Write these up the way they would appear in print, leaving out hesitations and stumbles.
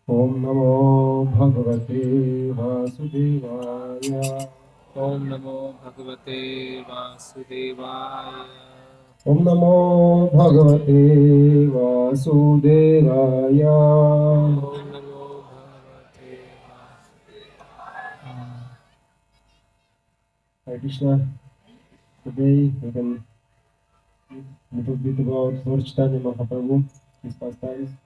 ओम नमो भगवते वासुदेवाय। ओम नमो भगवते वासुदेवाय। ओम नमो भगवते वासुदेवाय। ओम नमो भगवते Hare Krishna. Today we can little bit about Lord Chaitanya Mahaprabhu, his pastimes.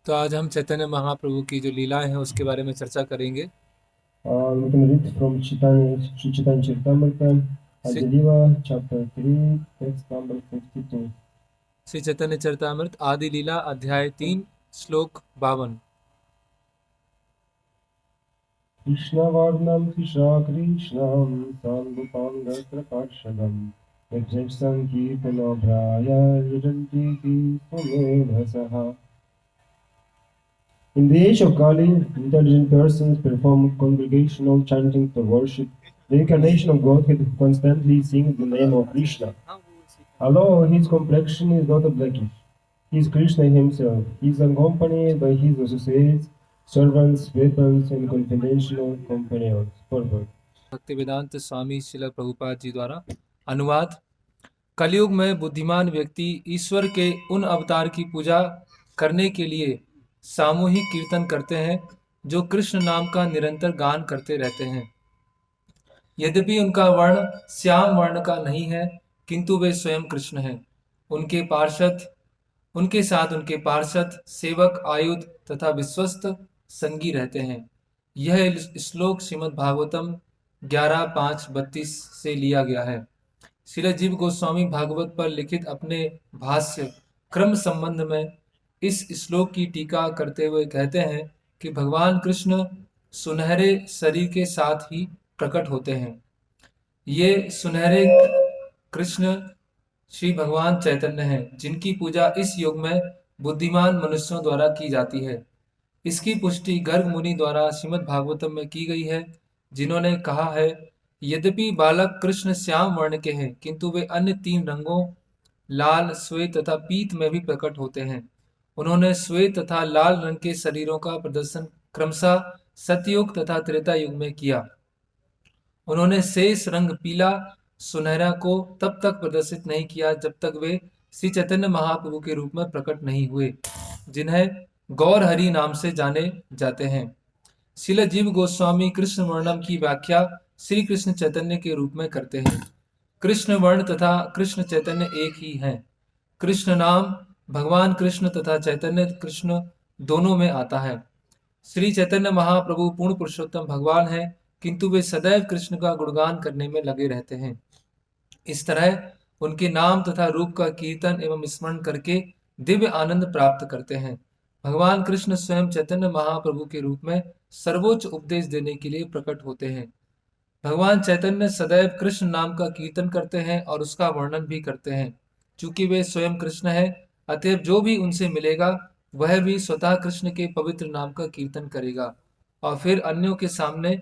तो आज हम चैतन्य महाप्रभु की जो लीलाएं हैं उसके बारे में चर्चा करेंगे। We can read from Sri Chaitanya Charitamrita, Shri Adi chapter 3, text number 52. Shri Chaitanya Charitamrita आदि लीला अध्याय 3 श्लोक 52। Krishna Varnam Krishna Krishnam Sangupanga Parshadam Yajna Sankirtana Braya Yajanti Sumedhasaha. In the age of Kali, intelligent persons perform congregational chanting for worship, the incarnation of Godhead who constantly sings the name of Krishna. Although his complexion is not blackish, he is Krishna himself. He is accompanied by his associates, servants, weapons, and confidential companions. Purport. भक्ति वेदांत स्वामी श्रील प्रभुपाद जी द्वारा अनुवाद। कलयुग में बुद्धिमान व्यक्ति ईश्वर के उन अवतार की पूजा करने के लिए सामूहिक कीर्तन करते हैं जो कृष्ण नाम का निरंतर गान करते रहते हैं। यद्यपि उनका वर्ण श्याम वर्ण का नहीं है, किंतु वे स्वयं कृष्ण हैं। उनके पार्षद उनके साथ उनके पार्षद, सेवक, आयुध तथा विश्वस्त संगी रहते हैं। यह श्लोक श्रीमद् भागवतम 11:5-32 से लिया गया है। श्रील जीव गोस्वामी भागवत पर लिखित अपने भाष्य क्रम संबंध में इस श्लोक की टीका करते हुए कहते हैं कि भगवान कृष्ण सुनहरे शरीर के साथ ही प्रकट होते हैं। ये सुनहरे कृष्ण श्री भगवान चैतन्य हैं, जिनकी पूजा इस युग में बुद्धिमान मनुष्यों द्वारा की जाती है। इसकी पुष्टि गर्ग मुनि द्वारा श्रीमद् भागवतम में की गई है, जिन्होंने कहा है, यद्यपि बालक कृष्ण श्याम वर्ण के हैं, किंतु वे अन्य 3 रंगों लाल, श्वेत तथा पीत में भी प्रकट होते हैं। उन्होंने श्वेत तथा लाल रंग के शरीरों का प्रदर्शन क्रमशः सतयुग तथा त्रेता युग में किया। उन्होंने शेष रंग पीला सुनहरा को तब तक प्रदर्शित नहीं किया जब तक वे श्री चैतन्य महाप्रभु के रूप में प्रकट नहीं हुए, जिन्हें गौर हरि नाम से जाने जाते हैं। श्रील जीव गोस्वामी कृष्ण वर्णम की व्याख्या श्री कृष्ण चैतन्य के रूप में करते हैं। कृष्ण वर्ण तथा कृष्ण चैतन्य एक ही हैं। कृष्ण नाम भगवान कृष्ण तथा चैतन्य कृष्ण दोनों में आता है। श्री चैतन्य महाप्रभु पूर्ण पुरुषोत्तम भगवान हैं, किंतु वे सदैव कृष्ण का गुणगान करने में लगे रहते हैं। इस तरह उनके नाम तथा रूप का कीर्तन एवं स्मरण करके दिव्य आनंद प्राप्त करते हैं। भगवान कृष्ण स्वयं चैतन्य महाप्रभु के रूप में सर्वोच्च उपदेश देने के लिए प्रकट होते हैं। भगवान चैतन्य सदैव कृष्ण नाम का कीर्तन करते हैं और उसका वर्णन भी करते हैं। चूंकि वे स्वयं कृष्ण हैं, अतएव जो भी उनसे मिलेगा वह भी स्वतः कृष्ण के पवित्र नाम का कीर्तन करेगा और फिर अन्यों के सामने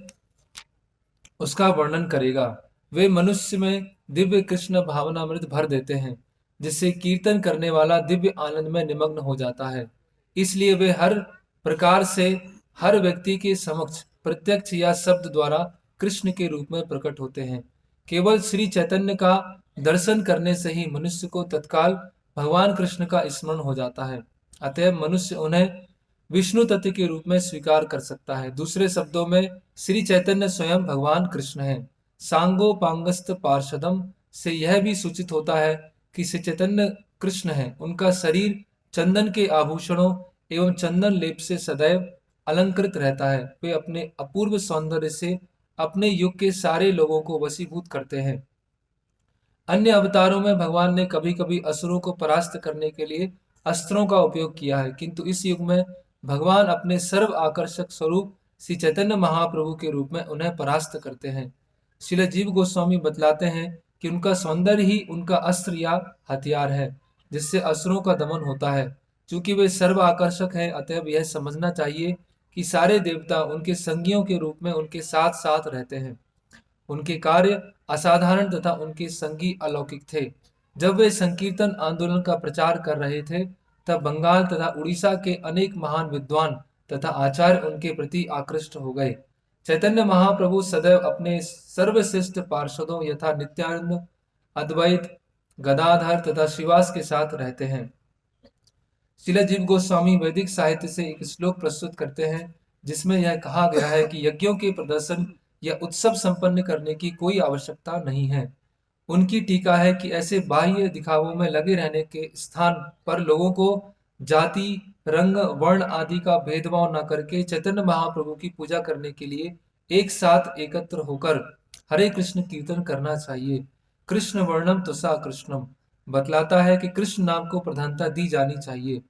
उसका वर्णन करेगा। वे मनुष्य में दिव्य कृष्ण भावनामृत भर देते हैं, जिससे कीर्तन करने वाला दिव्य आनंद में निमग्न हो जाता है। इसलिए वे हर प्रकार से हर व्यक्ति के समक्ष प्रत्यक्ष या शब्द द्वारा कृष्ण के रूप में प्रकट होते हैं। केवल श्री चैतन्य का दर्शन करने से ही मनुष्य को तत्काल भगवान कृष्ण का स्मरण हो जाता है। अतएव मनुष्य उन्हें विष्णु तत्व के रूप में स्वीकार कर सकता है। दूसरे शब्दों में श्री चैतन्य स्वयं भगवान कृष्ण हैं। सांगो पांगस्त पार्षदम से यह भी सूचित होता है कि श्री चैतन्य कृष्ण हैं। उनका शरीर चंदन के आभूषणों एवं चंदन लेप से सदैव अलंकृत रहता है। वे अपने अपूर्व सौंदर्य से अपने युग के सारे लोगों को वशीभूत करते हैं। अन्य अवतारों में भगवान ने कभी कभी असुरों को परास्त करने के लिए अस्त्रों का उपयोग किया है, किंतु इस युग में भगवान अपने सर्व आकर्षक स्वरूप श्री चैतन्य महाप्रभु के रूप में उन्हें परास्त करते हैं। श्रील जीव गोस्वामी बतलाते हैं कि उनका सौंदर्य ही उनका अस्त्र या हथियार है, जिससे असुरों का दमन होता है। चूंकि वे सर्व आकर्षक हैं, अतएव यह समझना चाहिए कि सारे देवता उनके संगियों के रूप में उनके साथ साथ रहते हैं। उनके कार्य असाधारण तथा उनके संगी अलौकिक थे। जब वे संकीर्तन आंदोलन का प्रचार कर रहे थे, तब बंगाल तथा उड़ीसा के अनेक महान विद्वान तथा आचार्य उनके प्रति आकृष्ट हो गए। चैतन्य महाप्रभु सदैव अपने सर्वश्रेष्ठ पार्षदों यथा नित्यानंद, अद्वैत, गदाधर तथा श्रीवास के साथ रहते हैं। श्रील जीव गोस्वामी वैदिक साहित्य से एक श्लोक प्रस्तुत करते हैं जिसमें यह कहा गया है कि यज्ञों के प्रदर्शन या उत्सव संपन्न करने की कोई आवश्यकता नहीं है। उनकी टीका है कि ऐसे बाह्य दिखावों में लगे रहने के स्थान पर लोगों को जाति, रंग, वर्ण आदि का भेदभाव न करके चैतन्य महाप्रभु की पूजा करने के लिए एक साथ एकत्र होकर हरे कृष्ण कीर्तन करना चाहिए। कृष्ण वर्णम तुसा कृष्णम बतलाता है कि कृष्ण नाम को प्रधानता दी जानी चाहिए।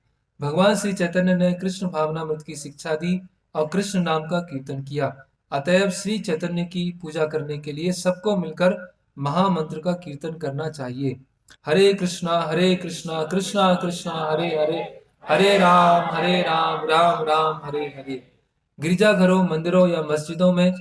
भगवान श्री चैतन्य ने कृष्ण भावनामृत की शिक्षा दी और कृष्ण नाम का कीर्तन किया। अतएव श्री चैतन्य की पूजा करने के लिए सबको मिलकर महामंत्र का कीर्तन करना चाहिए। हरे कृष्णा कृष्णा कृष्णा हरे हरे, हरे राम राम राम हरे हरे। गिरजाघरों, मंदिरों या मस्जिदों में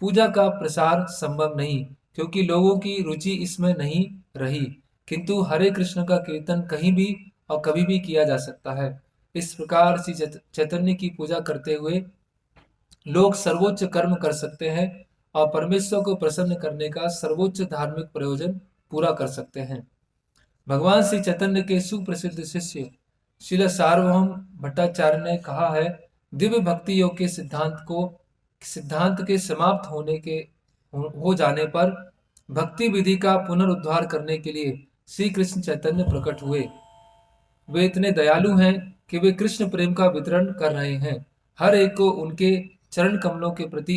पूजा का प्रसार संभव नहीं क्योंकि लोगों की रुचि इसमें नहीं रही, किंतु हरे कृष्ण का कीर्तन कहीं भी और कभी भी किया जा सकता है। इस प्रकार श्री चैतन्य की पूजा करते हुए लोग सर्वोच्च कर्म कर सकते हैं और परमेश्वर को प्रसन्न करने का सर्वोच्च धार्मिक प्रयोजन पूरा कर सकते हैं। भगवान श्री चैतन्य के सुप्रसिद्ध शिष्य श्रील सार्वभौम भट्टाचार्य ने कहा है, दिव्य भक्ति योग के सिद्धांत के समाप्त हो जाने पर भक्ति विधि का पुनरुद्धार करने के लिए श्री कृष्ण चैतन्य प्रकट हुए। वे इतने दयालु हैं कि वे कृष्ण प्रेम का वितरण कर रहे हैं। हर एक को उनके चरण कमलों के प्रति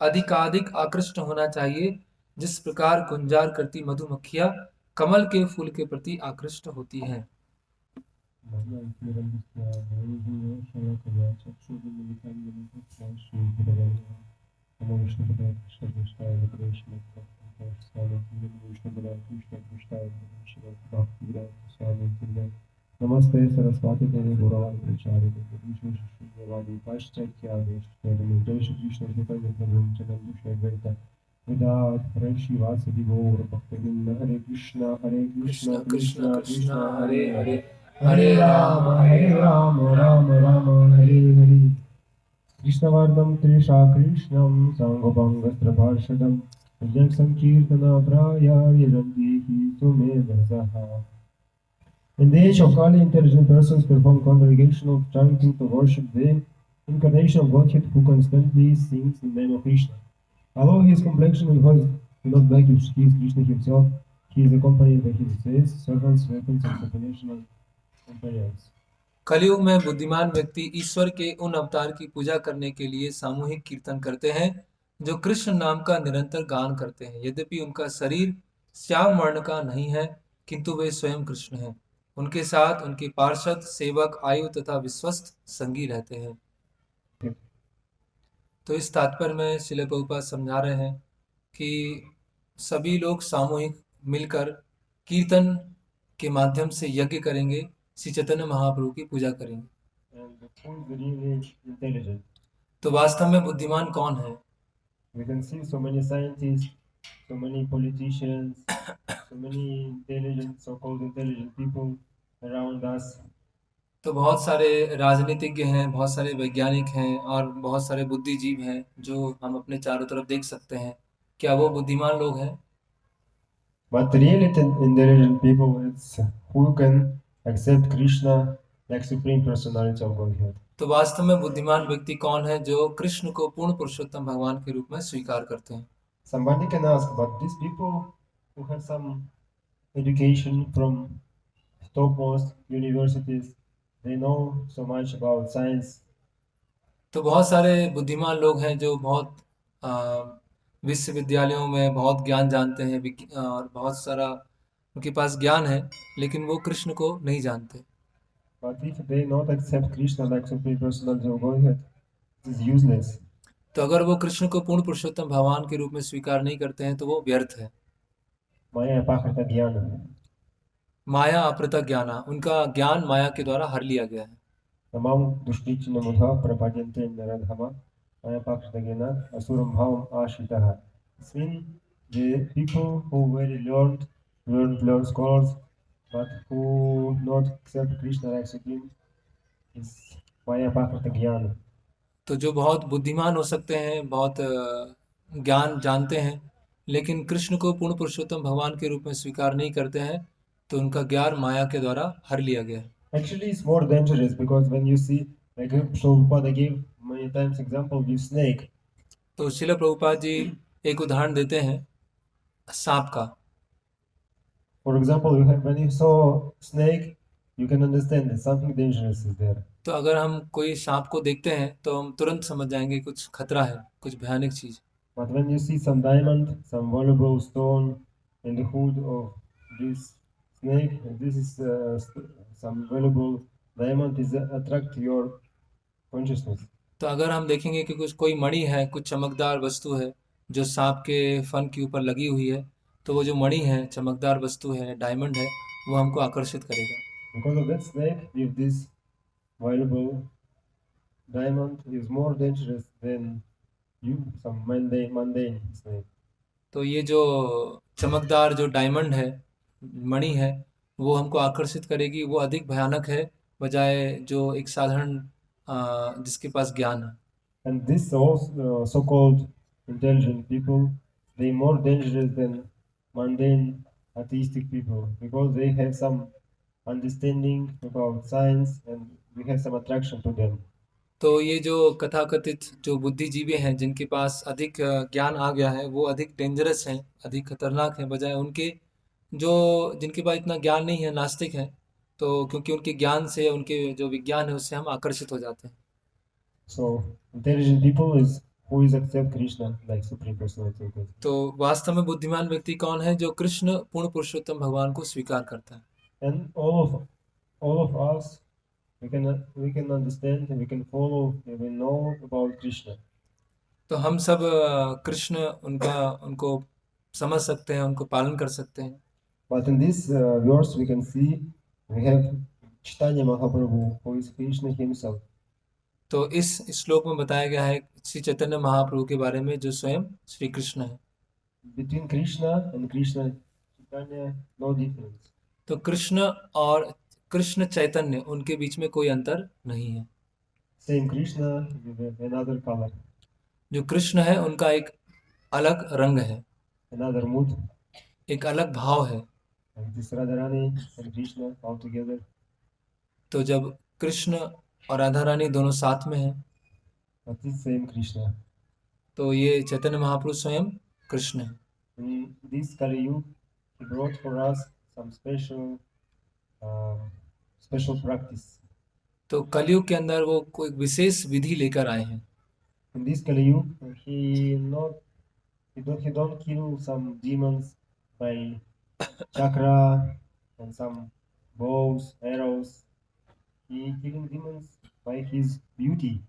अधिकाधिक आकृष्ट होना चाहिए, जिस प्रकार गुंजार करती मधुमक्खियां कमल के फूल के प्रति आकृष्ट होती हैं। नमस्ते सरस्वती देवी गौरवाणी प्रचारिणे विशेषवादी पाश्चात्यादेश कृष्ण चैतन्य विदात हरे श्रीवासदि गौर भक्तवृंद हरे कृष्णा कृष्ण कृष्ण कृष्ण हरे हरे, हरे राम राम राम हरे हरे। कृष्णवर्णं त्रिशा कृष्णं साङ्गोपाङ्गस्त्रभाषदं संकीर्तनाप्राय यजन्ति हि सुमेधसः। In the age of Kali, intelligent persons perform congregational chanting to worship the incarnation of Godhead who constantly sings the name of Krishna. Although his complexion and voice do not back he is Krishna himself, he is accompanied by his saints, servants, weapons, and supernatural companions. कलयुग में बुद्धिमान व्यक्ति ईश्वर के उन अवतार की पूजा करने के लिए सामूहिक कीर्तन करते हैं जो कृष्ण नाम का निरंतर गान करते हैं। यद्यपि उनका शरीर श्याम वर्ण का नहीं है, किंतु वे स्वयं कृष्ण हैं। उनके साथ उनके पार्षद, सेवक, आयु तथा विश्वस्त संगी रहते हैं। तो इस तात्पर्य में श्रील प्रभुपाद समझा रहे हैं कि सभी लोग सामूहिक मिलकर कीर्तन के माध्यम से यज्ञ करेंगे, श्री चैतन्य महाप्रभु की पूजा करेंगे। तो वास्तव में बुद्धिमान कौन है? We can see so many scientists, so many politicians, so many intelligent, so-called intelligent people around us. तो बहुत सारे राजनीतिज्ञ हैं, बहुत सारे वैज्ञानिक हैं और बहुत सारे बुद्धिजीव हैं जो हम अपने चारों तरफ देख सकते हैं। क्या वो बुद्धिमान लोग हैं? But really intelligent people, it's who can accept Krishna like supreme personality of Godhead. तो वास्तव में बुद्धिमान व्यक्ति कौन है जो कृष्ण को पूर्ण पुरुषोत्तम भगवान के रूप में स्वीकार करते हैं? Somebody can ask, but these people who have some education from topmost universities, they know so much about science. तो बहुत सारे बुद्धिमान लोग हैं जो बहुत विश्वविद्यालयों में बहुत ज्ञान जानते हैं और बहुत सारा उनके पास ज्ञान है, लेकिन वो कृष्ण को नहीं जानते। But if they not accept Krishna like supreme personality of Godhead, it is useless. तो अगर वो कृष्ण को पूर्ण पुरुषोत्तम भगवान के रूप में स्वीकार नहीं करते हैं तो वो व्यर्थ है। माया अपाकृता ज्ञान, माया अपृता ज्ञाना, उनका ज्ञान माया के द्वारा हर लिया गया है। तमाम दुष्टिचिन्नमुधा प्रपद्यन्ते नरधमा माया अपाकृता ज्ञान असुरं भावम् आश्रितः. This means the people who very learned scholars, but who not accept Krishna like supreme, is via Prakriti Jnana. तो जो बहुत बुद्धिमान हो सकते हैं, बहुत ज्ञान जानते हैं, लेकिन कृष्ण को पूर्ण पुरुषोत्तम भगवान के रूप में स्वीकार नहीं करते हैं, तो उनका ज्ञान माया के द्वारा हर लिया गया है। Actually, it's more dangerous because when you see, like Prabhupada gave many times example with snake. तो श्रील प्रभुपाद जी एक उदाहरण देते हैं सांप का। For example, when you saw snake, you can understand that something dangerous is there. तो अगर हम कोई सांप को देखते हैं तो हम तुरंत समझ जाएंगे कुछ खतरा है, कुछ भयानक चीज। But when you see some diamond, some valuable stone in the hood of this snake, this is some valuable diamond is attract your consciousness. तो अगर हम देखेंगे कि कुछ कोई मणि है, कुछ चमकदार वस्तु है जो सांप के फन के ऊपर लगी हुई है, तो वो जो मणि है, चमकदार वस्तु है, डायमंड है, वो हमको आकर्षित करेगा। Because of that snake, if this valuable diamond is more dangerous than you, some mundane snake. तो ये जो चमकदार जो डायमंड है, मणि है, वो हमको आकर्षित करेगी, वो अधिक भयानक है बजाय जो एक साधारण जिसके पास ज्ञान है। And this so-called intelligent people, they more dangerous than mundane atheistic people because they have some understanding about science and we have some attraction to them. तो ये जो कथाकथित जो बुद्धिजीवी हैं जिनके पास अधिक ज्ञान आ गया है, वो अधिक डेंजरस हैं, अधिक खतरनाक हैं बजाय उनके जो जिनके पास इतना ज्ञान नहीं है, नास्तिक हैं। तो क्योंकि उनके ज्ञान से, उनके जो विज्ञान है, उससे हम आकर्षित हो जाते हैं। So intelligent people is who is accept Krishna like supreme personality of God. तो वास्तव में बुद्धिमान व्यक्ति कौन है? जो कृष्ण पूर्ण पुरुषोत्तम भगवान को स्वीकार करता है। And all of us we can understand and we can follow and we know about Krishna. तो हम सब कृष्ण उनको समझ सकते हैं, उनको पालन कर सकते हैं। But in this verse we can see we have Chaitanya Mahaprabhu who is Krishna himself. तो इस श्लोक में बताया गया है श्री चैतन्य महाप्रभु के बारे में, जो स्वयं श्री कृष्ण है। Between Krishna and Krishna Chaitanya no difference. तो कृष्ण और कृष्ण चैतन्य, उनके बीच में कोई अंतर नहीं है। Same Krishna with another color, जो कृष्ण है उनका एक अलग रंग है, another mood. एक अलग भाव है। And this Radharani and Krishna all together. तो जब कृष्ण और राधा रानी दोनों साथ में हैं, But this same Krishna. तो ये चैतन्य महाप्रभु स्वयं कृष्ण है। In this Kali Yuga, he brought for us some special practice. तो कलयुग के अंदर वो कोई विशेष विधि लेकर आए हैं। In this Kali Yuga, he don't kill some demons by chakra and some bows, arrows. He killing demons by his beauty.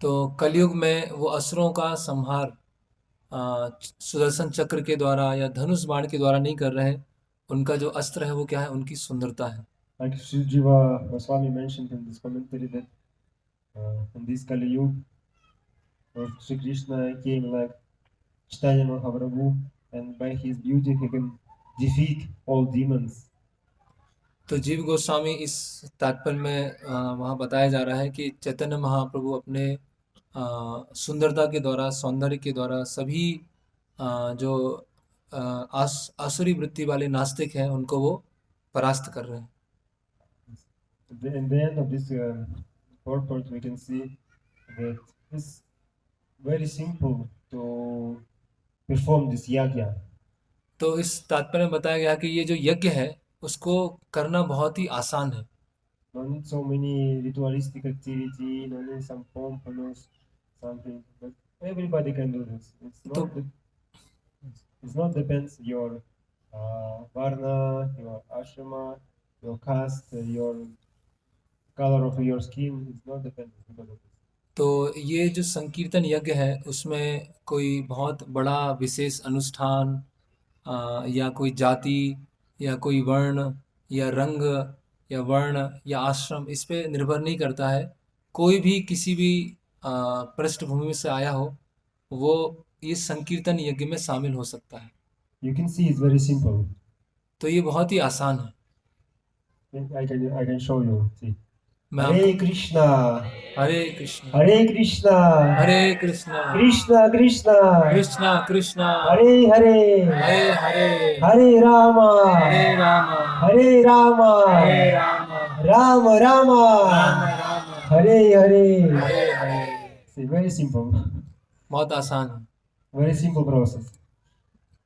तो कलयुग में वो असुरों का संहार सुदर्शन चक्र के द्वारा या धनुष बाण के द्वारा नहीं कर रहे हैं। उनका जो अस्त्र है वो क्या है? उनकी सुंदरता है। Like Sri Jiva Goswami mentioned in this commentary that in this Kali Yuga, Sri Krishna came like Chaitanya Mahaprabhu, and by his beauty he can defeat all demons. तो जीव गोस्वामी इस तात्पर्य में वहाँ बताया जा रहा है कि चैतन्य महाप्रभु अपने सुंदरता के द्वारा, सौंदर्य के द्वारा सभी जो आसुरी वृत्ति वाले नास्तिक हैं उनको वो परास्त कर रहे हैं। In the end of this purport, we can see that it's very simple to perform this yajna. तो इस तात्पर्य में बताया गया कि ये जो यज्ञ है उसको करना बहुत ही आसान है। No need so many ritualistic activity, no need some pompous something, but everybody can do this. It's not depends your varna, your ashrama, your caste, your color of your skin. It's not dependent because of this. तो ये जो संकीर्तन यज्ञ है उसमें कोई बहुत बड़ा विशेष अनुष्ठान या कोई जाति या कोई वर्ण या रंग या वर्ण या आश्रम इस पे निर्भर नहीं करता है। कोई भी किसी भी पृष्ठभूमि से आया हो वो इस संकीर्तन यज्ञ में शामिल हो सकता है। You can see it's very simple. तो ये बहुत ही आसान है। I can show you. See, मैं Hare आपको Krishna, हरे कृष्णा Hare Krishna, हरे Krishna Krishna Krishna, Krishna Krishna Hare Hare, Hare Hare Hare Rama, हरे रामा Hare Rama, हरे Rama Rama Ram Rama, Ram Hare Hare. Hare Hare. See, very simple, बहुत आसान है। very simple process.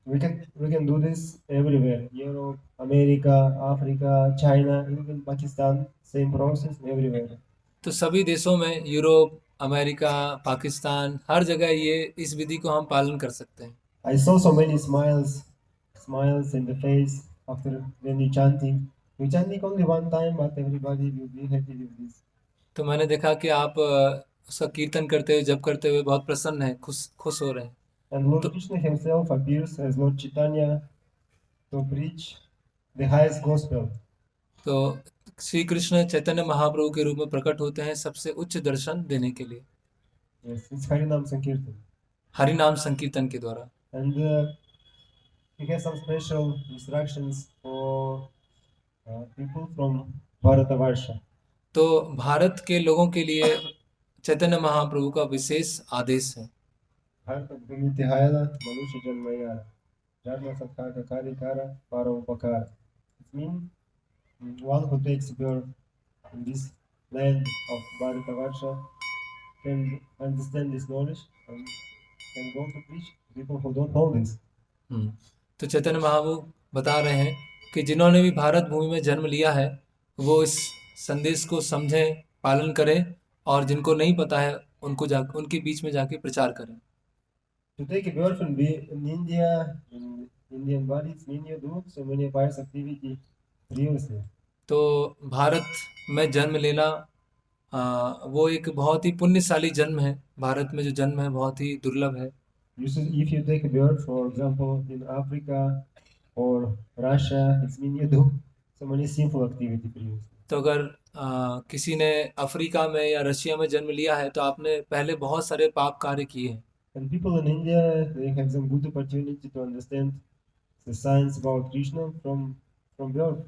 We can do this everywhere. Europe, America, Africa, China, even Pakistan. Same process everywhere. तो सभी देशों में Europe, America, Pakistan, हर जगह ये इस विधि को हम पालन कर सकते हैं। I saw so many smiles in the face after when we chanting. We chanting only one time, but everybody will be happy with this. तो मैंने देखा कि आप उसका कीर्तन करते हुए, जप करते हुए बहुत प्रसन्न हैं, खुश खुश हो रहे हैं। And Lord तो Krishna himself appears as Lord Chaitanya to preach the highest gospel. तो श्री कृष्ण चैतन्य महाप्रभु के रूप में प्रकट होते हैं सबसे उच्च दर्शन देने के लिए, Yes, it's Harinam Sankirtan. Hari नाम संकीर्तन के द्वारा। And he has some special instructions for people from Bharatavarsha. तो भारत के लोगों के लिए चैतन्य महाप्रभु का विशेष आदेश है। Bharatavimitihala Manusha Janmayara. Dharma Satkaka Karikara Paropakara. It means one who takes birth in this land of Bharatavarsha can understand this knowledge and can go to preach to people who don't know this. तो चैतन्य महाप्रभु बता रहे हैं कि जिन्होंने भी भारत भूमि में जन्म लिया है वो इस संदेश को समझें, पालन करें, और जिनको नहीं पता है उनको उनके बीच में जाके प्रचार करें। To take a birth in India, in Indian body, it means you do so many pious activity previously. तो भारत में जन्म लेना वो एक बहुत ही पुण्यशाली जन्म है। भारत में जो जन्म है बहुत ही दुर्लभ है। If you take a birth, for example, in Africa or Russia, it means you do so many sinful activity previously. तो अगर किसी ने अफ्रीका में या रशिया में जन्म लिया है तो आपने पहले बहुत सारे पाप कार्य किए हैं। And people in India, they have some good opportunity to understand the science about Krishna from birth.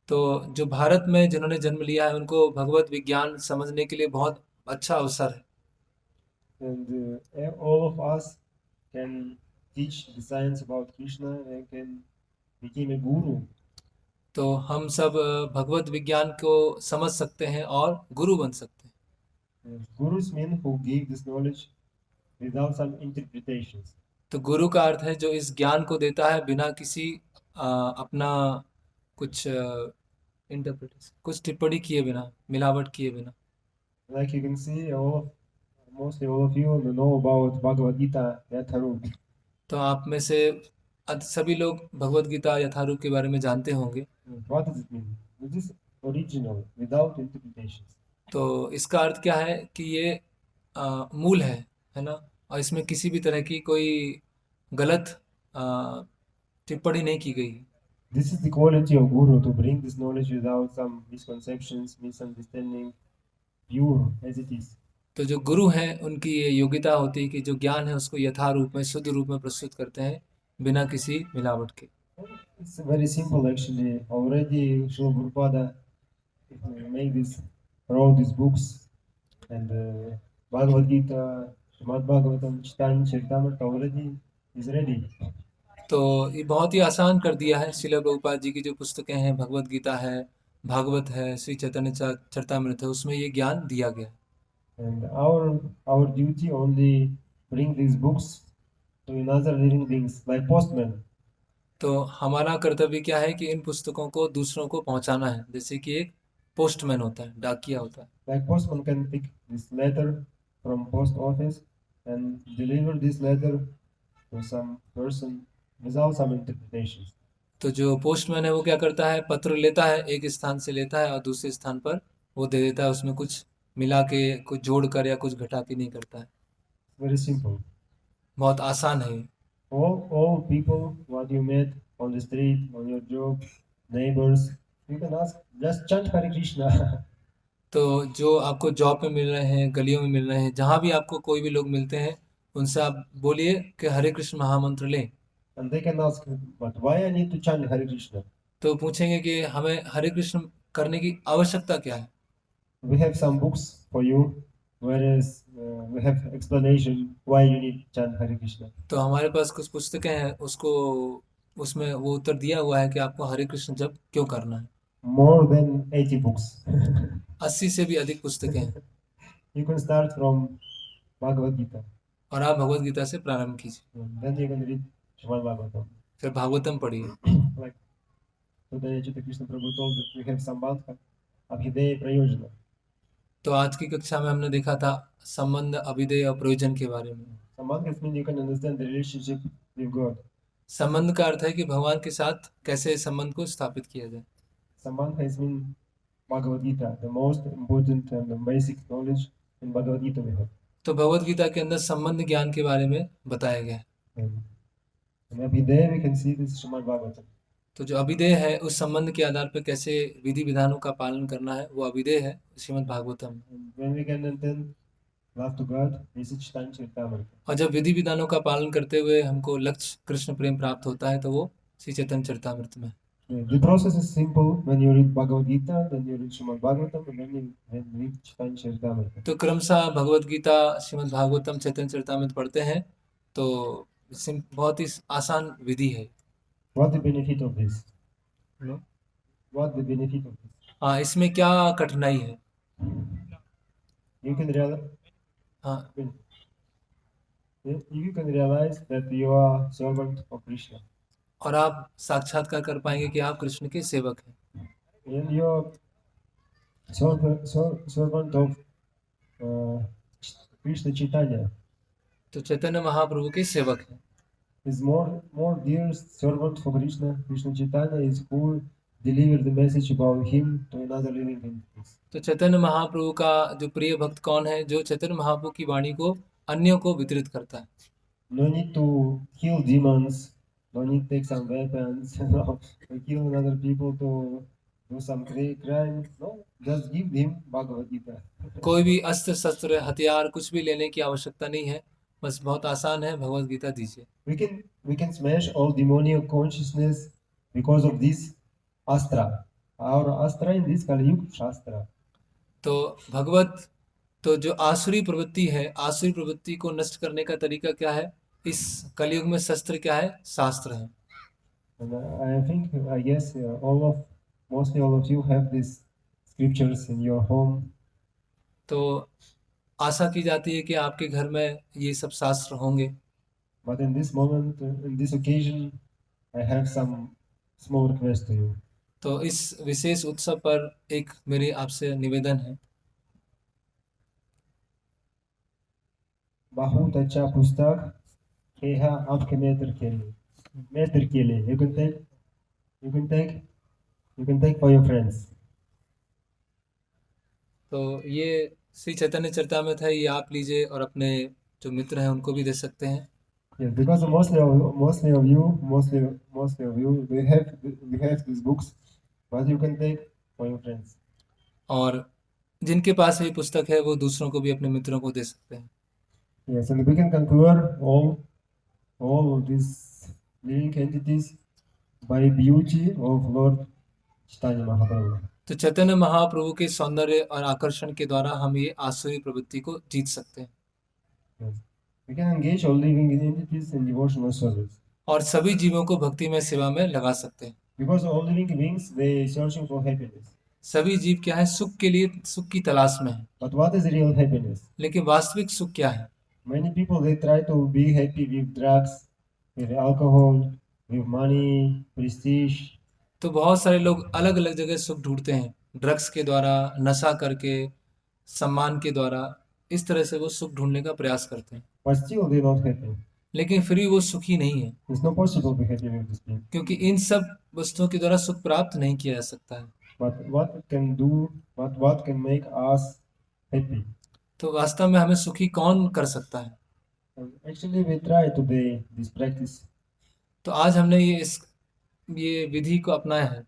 तो जो भारत में जिन्होंने जन्म लिया है उनको भगवत विज्ञान समझने के लिए बहुत अच्छा अवसर है। And all of us can teach the science about Krishna and can become a guru. तो हम सब भगवत विज्ञान को समझ सकते हैं और गुरु बन सकते हैं। Gurus mean who give this knowledge without some interpretations. तो गुरु का अर्थ है जो इस ज्ञान को देता है बिना किसी अपना कुछ इंटरप्रिटेशन, कुछ टिप्पणी किए बिना, मिलावट किए बिना। Like you can see, mostly all of you know about Bhagavad Gita Yatharūp. तो आप में से सभी लोग भगवत गीता यथारूप के बारे में जानते होंगे। What does it mean? It is original, without interpretations. तो इसका अर्थ क्या है कि ये मूल है ना, और इसमें किसी भी तरह की कोई गलत टिप्पणी नहीं की गई। This is the quality of Guru, to bring this knowledge without some misconceptions, misunderstanding, pure as it is. तो जो गुरु हैं उनकी ये योग्यता होती है कि जो ज्ञान है उसको यथारूप में, शुद्ध रूप में प्रस्तुत करते हैं बिना किसी मिलावट के। It's very simple actually. Already Srila Prabhupada made this, wrote these books, and Bhagavad Gita, Srimad Bhagavatam, Chaitanya Charitamrita already is ready. तो ये बहुत ही आसान कर दिया है। श्रील प्रभुपाद जी की जो पुस्तकें हैं, भगवत गीता है, भागवत है, श्री चैतन्य चरितामृत है, उसमें ये ज्ञान दिया गया है। And our duty only bring these books to another living beings like postman. तो हमारा कर्तव्य क्या है कि इन पुस्तकों को दूसरों को पहुंचाना है, जैसे कि एक पोस्टमैन होता है, डाकिया होता है। Like postman can pick this letter from post office and deliver this letter to some person without some interpretations. तो जो पोस्टमैन है वो क्या करता है, पत्र लेता है, एक स्थान से लेता है और दूसरे स्थान पर वो दे देता है, उसमें कुछ मिला के, कुछ जोड़ कर या कुछ घटा के नहीं करता है। Very simple. बहुत आसान है। All people what you met on the street, on your job, neighbors, you can ask, just chant Hare Krishna. तो जो आपको जॉब पे मिल रहे हैं, गलियों में मिल रहे हैं, जहाँ भी आपको कोई भी लोग मिलते हैं, उनसे आप बोलिए कि हरे कृष्ण महामंत्र लें। And they can ask, but why I need to chant Hare Krishna? तो पूछेंगे कि हमें हरे कृष्ण करने की आवश्यकता क्या है। We have some books for you, whereas we have explanation why you need chant Hare Krishna. तो हमारे पास कुछ पुस्तकें हैं, उसको उसमें वो उत्तर दिया हुआ है कि आपको हरे कृष्ण जप क्यों करना है। More than 80 books. 80 से भी अधिक पुस्तकें हैं You can start from Bhagavad Gita. और आप भगवत गीता से प्रारंभ कीजिए, Then you can read Srimad Bhagavatam. फिर भागवतम पढ़िए। Like today Chaitanya Krishna Prabhu told that we have Sambandha Abhideya Prayojana. तो आज की कक्षा में हमने देखा था संबंध, अभिधेय और प्रयोजन के बारे में। Sambandha means you can understand the relationship with God. संबंध का अर्थ है कि भगवान के साथ कैसे संबंध को स्थापित किया जाए। Sambandha is mean Bhagavad Gita, the most important and the basic knowledge in Bhagavad Gita we have. तो भगवत गीता के अंदर संबंध ज्ञान के बारे में बताया गया है। And Abhideya we can see this Srimad Bhagavatam. तो जो अभिधेय है उस संबंध के आधार पर कैसे विधि विधानों का पालन करना है, वो अभिधेय है Shrimad Bhagavatam. And when we can attend love to God, this is Chaitanya Charitamrita. और जब विधि विधानों का पालन करते हुए हमको लक्ष्य कृष्ण प्रेम प्राप्त होता है तो वो श्री चैतन्य चरितामृत में। The process is simple. When you read Bhagavad Gita, then you read Srimad Bhagavatam, and then you read Chaitanya Charitamrita. तो क्रमशः भगवत गीता, श्रीमद् भागवतम, चैतन्य चरितामृत पढ़ते हैं तो बहुत ही आसान विधि है। What the benefit of this? No? What the benefit of this? हाँ, इसमें क्या कठिनाई है? You can realize. हाँ, You can realize that you are servant of Krishna. और आप साक्षात्कार कर पाएंगे कि आप कृष्ण के सेवक हैं। And you are servant of Krishna Chaitanya. तो चैतन्य महाप्रभु के सेवक हैं। Is more dear servant for Krishna. Krishna Chaitanya is who deliver the message about him to another living entities. तो चैतन्य महाप्रभु का जो प्रिय भक्त कौन है? जो चैतन्य महाप्रभु की वाणी को अन्यों को वितरित करता है। No need to kill demons. No need to take some weapons. No, to kill other people to do some crime. No, just give them Bhagavad Gita. कोई भी अस्त्र शस्त्र हथियार कुछ भी लेने की आवश्यकता नहीं है, बस बहुत आसान है, भगवत गीता दीजिए। We can smash all demoniac consciousness because of this astra. Our astra in this Kali Yuga Shastra. तो जो आसुरी प्रवृत्ति है, आसुरी प्रवृत्ति को नष्ट करने का तरीका क्या है? इस कलयुग में शस्त्र क्या है? शास्त्र है। And I guess mostly all of you have these scriptures in your home. तो आशा की जाती है कि आपके घर में ये सब शास्त्र होंगे। But in this moment, in this occasion, I have some small request to you. तो इस विशेष उत्सव पर एक मेरी आपसे निवेदन है। बहुत अच्छा पुस्तक है आपके मित्र के लिए। You can take for your friends. तो ये श्री चैतन्य चरितामृत है, ये आप लीजिए और अपने जो मित्र हैं उनको भी दे सकते हैं। Yes, because mostly of you, we have these books, but you can take for your friends. और जिनके पास ये पुस्तक है वो दूसरों को भी, अपने मित्रों को दे सकते हैं। Yes, and we can conclude all of these living entities by beauty of Lord Chaitanya Mahaprabhu. तो चैतन्य महाप्रभु के सौंदर्य और आकर्षण के द्वारा हम ये आसुरी प्रवृत्ति को जीत सकते हैं। Yes. We can engage all living entities in devotional service. और सभी जीवों को भक्ति में सेवा में लगा सकते हैं। Because all living beings, they searching for happiness. सभी जीव क्या है? सुख के लिए, सुख की तलाश में है। But what is real happiness? लेकिन वास्तविक सुख क्या है? Many people, they try to be happy with drugs, with alcohol, with money, prestige. तो बहुत सारे लोग अलग अलग जगह सुख ढूंढते हैं, ड्रग्स के द्वारा, नशा करके, सम्मान के द्वारा, इस तरह से वो सुख ढूंढने का प्रयास करते हैं। But still they not happy. लेकिन फिर भी वो सुखी नहीं है, It's not possible to be happy with this thing. क्योंकि इन सब वस्तुओं के द्वारा सुख प्राप्त नहीं किया जा सकता है। But what can make us happy? तो वास्तव में हमें सुखी कौन कर सकता है? Actually, we try today this practice. तो आज हमने ये विधि को अपनाया है,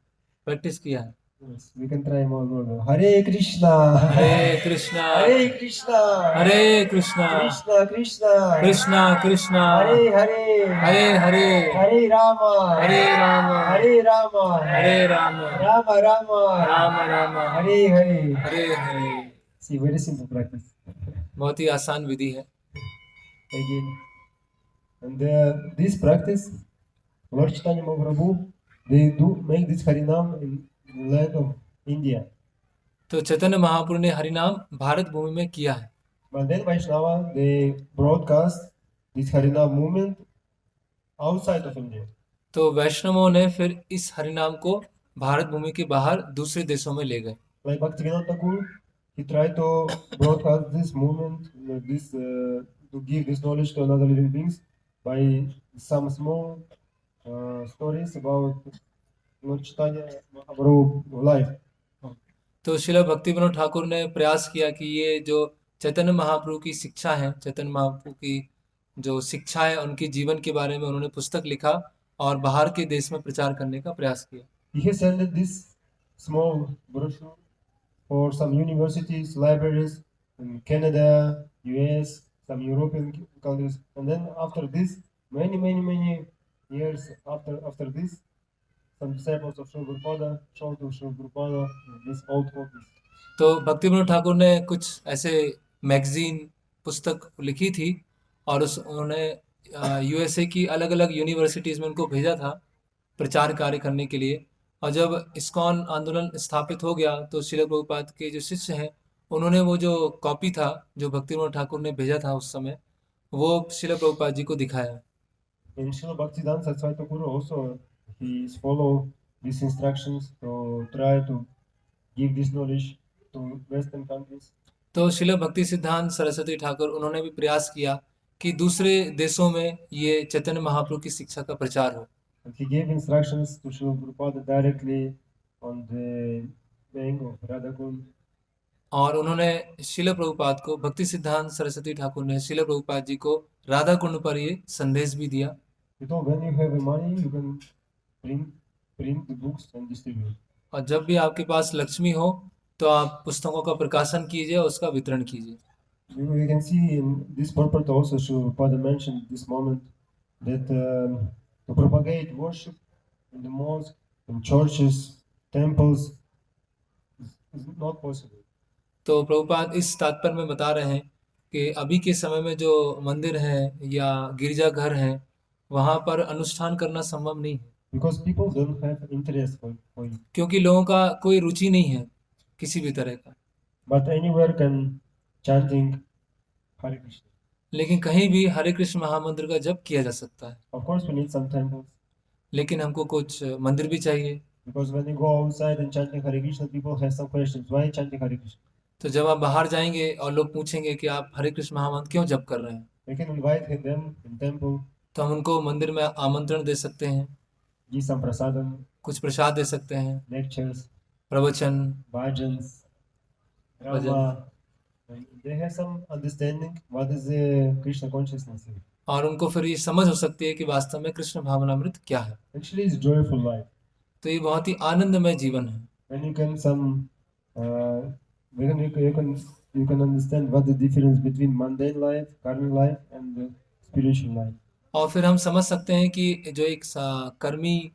प्रैक्टिस किया है। Yes, we can try more. Hare Krishna. Hare Krishna Hare Krishna. Hare Krishna Krishna Krishna. Krishna Krishna Hare Hare. Hare Hare Hare Rama. Hare Ram Hare Rama. Hare Ram Rama Rama. Ram Ram Hare Hare. Hare Hare. See, very simple practice. बहुत ही आसान विधि है। Again. And this practice, Lord Chaitanya Mahaprabhu, they do make this Harinam in the land of India. तो चैतन्य महाप्रभु ने हरिनाम भारत भूमि में किया है। But then Vaishnava, they broadcast this Harinam movement outside of India. तो वैष्णवों ने फिर इस हरिनाम को भारत भूमि के बाहर दूसरे देशों में ले गए। Like Bhaktivinoda Thakur, he tried to broadcast this movement, to give this knowledge to another living beings by some small stories about Lord Chaitanya Mahaprabhu life. तो श्रील भक्ति विनोद ठाकुर ने प्रयास किया कि ये जो चैतन्य महाप्रभु की शिक्षा है, चैतन्य महाप्रभु की जो शिक्षा है, उनके जीवन के बारे में उन्होंने पुस्तक लिखा और बाहर के देश में प्रचार करने का प्रयास किया। He has sent this small brochure for some universities, libraries in Canada, US, some European countries, and then after this, many years after this, some disciples of Srila Prabhupada showed to Srila Prabhupada these old copies. तो भक्ति विनोद ठाकुर ने कुछ ऐसे magazine पुस्तक लिखी थी और उन्होंने यूएसए की अलग अलग यूनिवर्सिटीज़ में उनको भेजा था प्रचार कार्य करने के लिए। और जब इस्कॉन आंदोलन स्थापित हो गया तो श्रील प्रभुपाद के जो शिष्य हैं उन्होंने वो जो कॉपी था जो भक्ति विनोद ठाकुर ने भेजा था उस समय, वो श्रील प्रभुपाद जी को दिखाया। And Srila Bhaktivedanta Saraswati Thakur also, he follow these instructions to try to give this knowledge to Western countries. तो श्रील भक्ति सिद्धांत सरस्वती ठाकुर उन्होंने भी प्रयास किया कि दूसरे देशों में ये चैतन्य महाप्रभु की शिक्षा का प्रचार हो। And he gave instructions to Srila Prabhupada directly on the bank of Radhakund. और उन्होंने श्रील प्रभुपाद को, भक्ति सिद्धांत सरस्वती ठाकुर ने श्रील प्रभुपाद जी को राधा कुंड पर ये संदेश भी दिया। He told, when you have money, you can print the books and distribute. और जब भी आपके पास लक्ष्मी हो तो आप पुस्तकों का प्रकाशन कीजिए और उसका वितरण कीजिए। We can see in this purport also Srila Prabhupada mentioned this moment that to propagate worship in the mosque, in churches, temples is not possible. तो प्रभुपाद इस तात्पर्य में बता रहे हैं कि अभी के समय में जो मंदिर हैं या गिरजाघर हैं वहाँ पर अनुष्ठान करना संभव नहीं है, Because people don't have interest for it. क्योंकि लोगों का कोई रुचि नहीं है किसी भी तरह का। But anywhere can chanting Hare Krishna. लेकिन कहीं भी हरे कृष्ण महामंत्र का जप किया जा सकता है। Of course, we need some temples. लेकिन हमको कुछ मंदिर भी चाहिए। Because when you go outside and chanting Hare Krishna, people have some questions. Why chanting Hare Krishna? तो जब आप बाहर जाएंगे और लोग पूछेंगे कि आप हरे कृष्ण महामंत्र क्यों जप कर रहे हैं, We can invite them in temple, तो हम उनको मंदिर में आमंत्रण दे सकते हैं, give some prasadam, कुछ प्रसाद दे सकते हैं, lectures, प्रवचन, bhajans, Bhajan. drama. And they have some understanding what is the Krishna consciousness. और उनको फिर ये समझ हो सकती है कि वास्तव में कृष्ण भावनामृत क्या है। Actually, it's joyful life. तो ये बहुत ही आनंदमय जीवन है। When you can you can understand what the difference between mundane life, carnal life, and the spiritual life. और फिर हम समझ सकते हैं कि जो एक कर्मी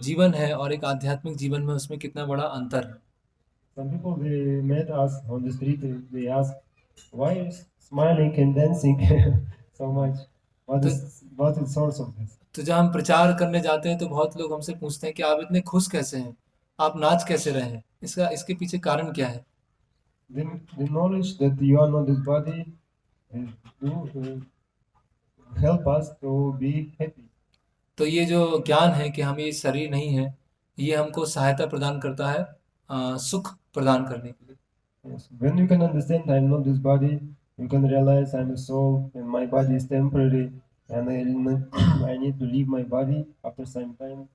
जीवन है और एक आध्यात्मिक जीवन में उसमें कितना बड़ा अंतर है। Some people, they met us on the street. They ask, "Why is smiling and dancing so much? What is the source of this?" तो जब हम प्रचार करने जाते हैं तो बहुत लोग हमसे पूछते हैं कि आप इतने खुश कैसे हैं, आप नाच कैसे रहे हैं, इसके पीछे कारण क्या है। The knowledge that you are not this body help us to be happy. तो ये जो ज्ञान है कि हम ये शरीर नहीं है, ये हमको सहायता प्रदान करता है सुख प्रदान करने के लिए। Yes. When you can understand I am not this body, you can realize I am a soul and my body is temporary and I need to leave my body after some time.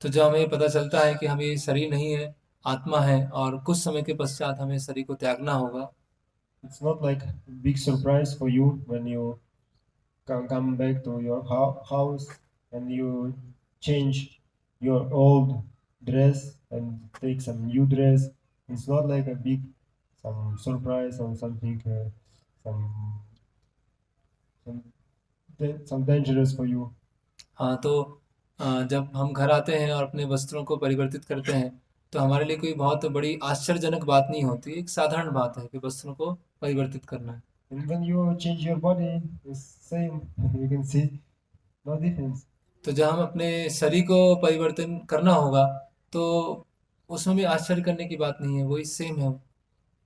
तो जब हमें पता चलता है कि हम ये शरीर नहीं है, आत्मा है और कुछ समय के पश्चात हमें शरीर को त्यागना होगा। It's not like a big surprise for you when you can come back to your house and you change your old dress and take some new dress. It's not like a big some surprise or something, some some, some dangerous for you. हाँ, तो जब हम घर आते हैं और अपने वस्त्रों को परिवर्तित करते हैं, तो हमारे लिए कोई बहुत बड़ी आश्चर्यजनक बात नहीं होती, एक साधारण बात है कि वस्त्रों को परिवर्तित करना है। And when you change your body, it's same. You can see no difference. तो जब हम अपने शरीर को परिवर्तन करना होगा, तो उसमें भी आश्चर्य करने की बात नहीं है, वही सेम है।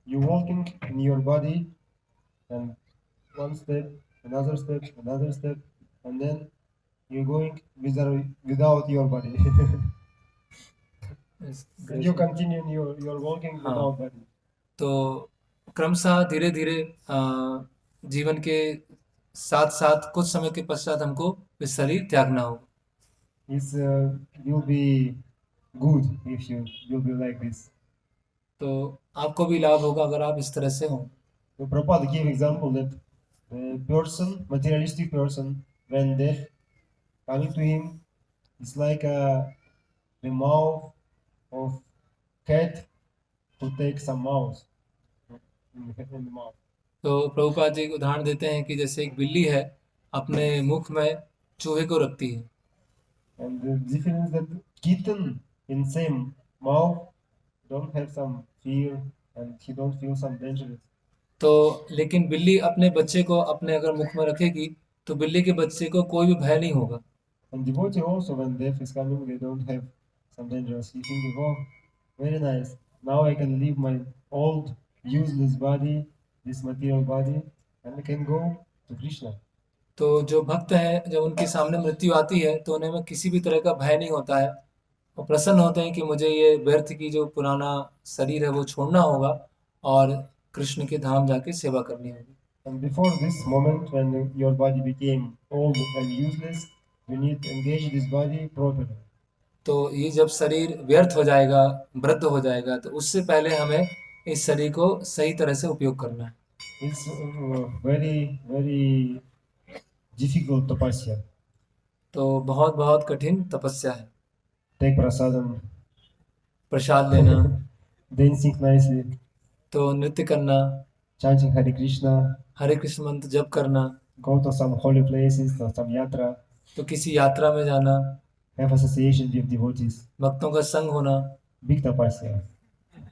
You walking in your body and one step, another step, and then you're going without your body. And you continue your walking हाँ, without body. तो क्रमशः धीरे-धीरे जीवन के साथ-साथ कुछ समय के पश्चात हमको ये शरीर त्यागना होगा। It's will be good if you will be like this. तो आपको भी लाभ होगा अगर आप इस तरह से हों। So Prabhupada gave example that the person, materialistic person, when death coming to him, it's like the mouth of cat to take some mouse in the mouth. तो प्रभुपाद जी एक उदाहरण देते हैं कि जैसे एक बिल्ली है, अपने मुख में चूहे को रखती है। And the difference that kitten in same mouth don't have some fear and he don't feel some dangerous. तो लेकिन बिल्ली अपने बच्चे को अपने अगर मुख में रखेगी, तो बिल्ली के बच्चे को कोई भी भय नहीं होगा। And devotee also, when death is coming, they don't have some dangerous. He thinking, oh, very nice. Now I can leave my old, useless body, this material body, and I can go to Krishna. तो जो भक्त हैं, जब उनके सामने मृत्यु आती है, तो उन्हें में किसी भी तरह का भय नहीं होता है। वो प्रसन्न होते हैं कि मुझे ये व्यर्थ की जो पुराना शरीर है, वो छोड़ना होगा और कृष्ण के धाम जाके सेवा करनी होगी। And before this moment, when your body became old and useless, you need to engage this body properly. तो ये जब शरीर व्यर्थ हो जाएगा, वृद्ध हो जाएगा, तो उससे पहले हमें इस शरीर को सही तरह से उपयोग करना है। It's very, very difficult tapasya. तो बहुत-बहुत कठिन तपस्या है। Take prasadam, प्रसाद लेना, dancing nicely, तो नृत्य करना, chanting Hare Krishna, हरे कृष्ण मंत्र जप करना, go to some holy places, to some yatra, तो किसी यात्रा में जाना, have association with devotees. भक्तों का संग होना, Big tapasya.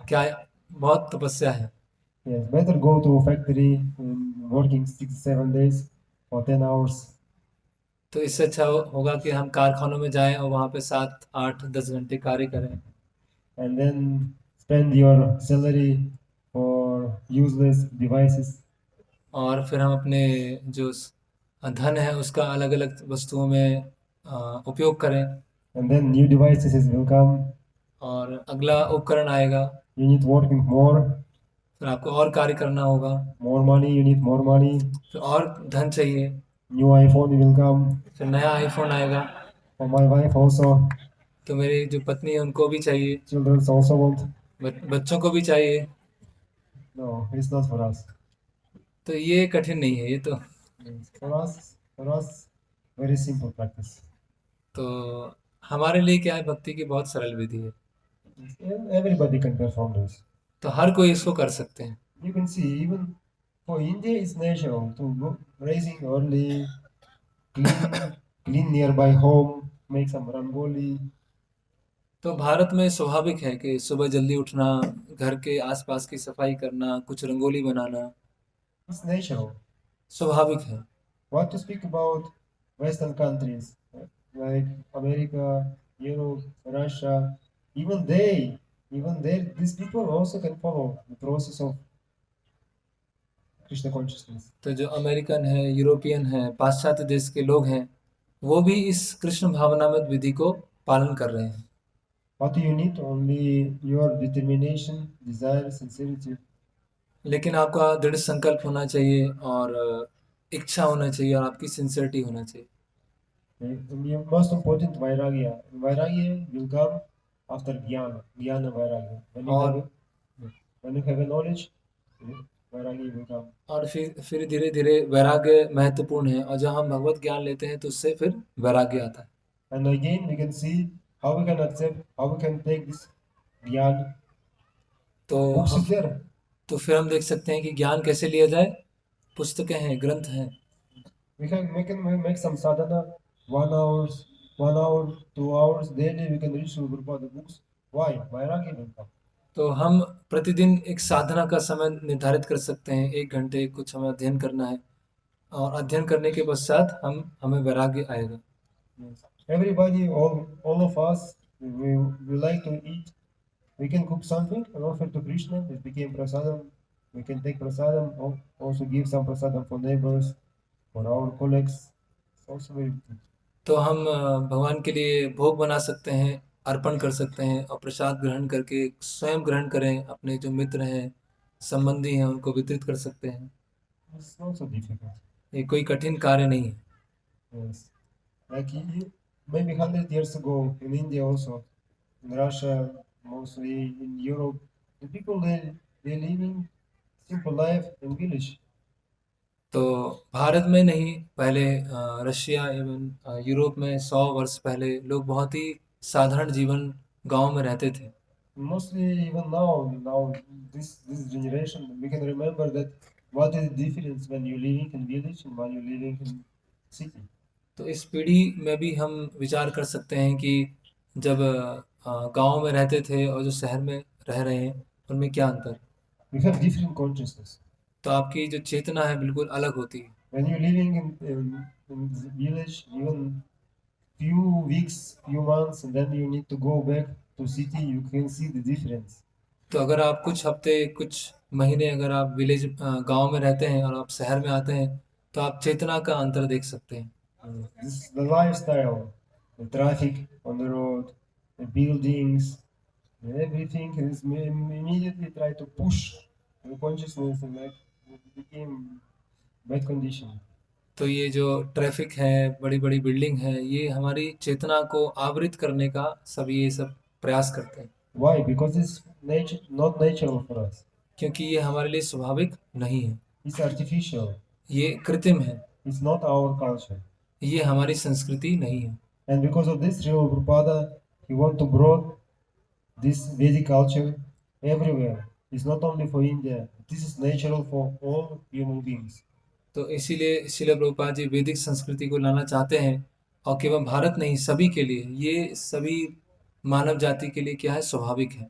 क्या बहुत तपस्या है। Yes, better go to a factory working 6-7 days for 10 hours. तो इससे अच्छा होगा कि हम कारखानों में जाएं और वहाँ पे 7, 8, 10 घंटे कार्य करें And then spend your salary for useless devices. और फिर हम अपने जो धन है उसका अलग-अलग वस्तुओं में उपयोग करें And then new devices will come. और अगला उपकरण आएगा, You need working more, फिर आपको और कार्य करना होगा, more money, you need more money. फिर और धन चाहिए, New iPhone will come. फिर नया आईफोन आएगा, For my wife also. तो मेरी जो पत्नी है उनको भी चाहिए, Children also want. बच्चों को भी चाहिए। No, it's not for us. तो ये कठिन नहीं है, ये तो For us, very simple practice. तो हमारे लिए क्या है, भक्ति की बहुत सरल विधि है, Everybody can perform this. तो हर कोई इसको कर सकते हैं। You can see even for India it's natural to go raising early, clean nearby home, make some rangoli. तो भारत में स्वाभाविक है कि सुबह जल्दी उठना, घर के आसपास की सफाई करना, कुछ रंगोली बनाना It's natural. स्वाभाविक है। What to speak about Western countries like America, Europe, Russia? Even these people also can follow the process of Krishna consciousness. तो जो अमेरिकन है, यूरोपियन है, पाश्चात्य देश के लोग हैं, वो भी इस कृष्ण भावनामृत विधि को पालन कर रहे हैं। What you need? Only your determination, desire, sincerity. लेकिन आपका दृढ़ संकल्प होना चाहिए और इच्छा होना चाहिए और आपकी सिंसियरिटी होना चाहिए। And the most important vairagya. Vairagya will come after jnana vairagya. When you have a knowledge, vairagya will come. और फिर धीरे-धीरे वैराग्य महत्वपूर्ण है और जब हम भगवत ज्ञान लेते हैं तो उससे फिर वैराग्य आता है। And again we can see how we can accept, how we can take this Gyan? तो Books हम is there. तो फिर हम देख सकते हैं कि ज्ञान कैसे लिया जाए। पुस्तकें हैं, ग्रंथ हैं। We can make some sadhana, 1 hour, 1 hour, 2 hours daily. We can read Srila Prabhupada books. Why? Vairagya will come. तो हम प्रतिदिन एक साधना का समय निर्धारित कर सकते हैं, 1 घंटे कुछ हमें अध्ययन करना है, और अध्ययन करने के पश्चात हमें वैराग्य आएगा। Yes. Everybody, all of us, we like to eat. We can cook something and offer to Krishna. It became prasadam. We can take prasadam, also give some prasadam for neighbors, for our colleagues. It's also very good. तो हम भगवान के लिए भोग बना सकते हैं, अर्पण कर सकते हैं, और प्रसाद ग्रहण करके स्वयं ग्रहण करें, अपने जो मित्र हैं, संबंधी हैं, उनको वितरित कर सकते हैं। It's not so difficult. ये कोई कठिन कार्य नहीं है। Yes. Like maybe 100 years ago in India also, in Russia, mostly in Europe, the people they living simple life in village. तो भारत में नहीं, पहले रशिया एवं यूरोप में 100 वर्ष पहले लोग बहुत ही साधारण जीवन गांव में रहते थे। Mostly even now this generation, we can remember that what is the difference when you're living in village and when you're living in city. तो इस पीढ़ी में भी हम विचार कर सकते हैं कि जब गांव में रहते थे और जो शहर में रह रहे हैं, उनमें क्या अंतर। We have different consciousness. तो आपकी जो चेतना है बिल्कुल अलग होती है। When you're living in the village, even few weeks, few months, and then you need to go back to city, you can see the difference. तो अगर आप कुछ हफ्ते, कुछ महीने अगर आप विलेज गांव में रहते हैं और आप शहर में आते हैं, तो आप चेतना का अंतर देख सकते हैं। This the lifestyle, the traffic on the road, the buildings, everything is immediately try to push the consciousness and like it became bad condition. तो ये जो ट्रैफिक है, बड़ी बड़ी बिल्डिंग है, ये हमारी चेतना को आवृत करने का ये सब प्रयास करते हैं। Why? Because it's not natural for us. क्योंकि ये हमारे लिए स्वाभाविक नहीं है, It's artificial. ये कृत्रिम है, It's not our culture. ये हमारी संस्कृति नहीं है। And because of this, Srila Prabhupada, he want to brought this Vedic culture everywhere. It's not only for India. This is natural for all human beings. तो इसीलिए श्रील प्रभुपाद जी वैदिक संस्कृति को लाना चाहते हैं, और केवल भारत नहीं, सभी के लिए, ये सभी मानव जाति के लिए क्या है, स्वाभाविक है।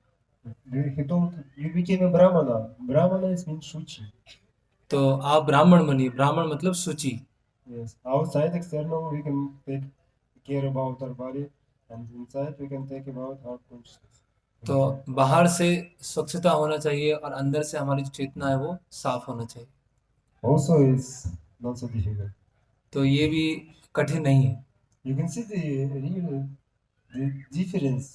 He told, you became a Brahmana. Brahmana means Shuchi. तो आप ब्राह्मण बनिए। ब्राह्मण मतलब शुचि। Yes. Outside, external, we can take care about our body, and inside, we can take about our consciousness. तो बाहर से स्वच्छता होना चाहिए, और अंदर से हमारी जो चेतना है वो साफ होना चाहिए। Also, it's not so difficult. तो ये भी कठिन नहीं है। You can see the difference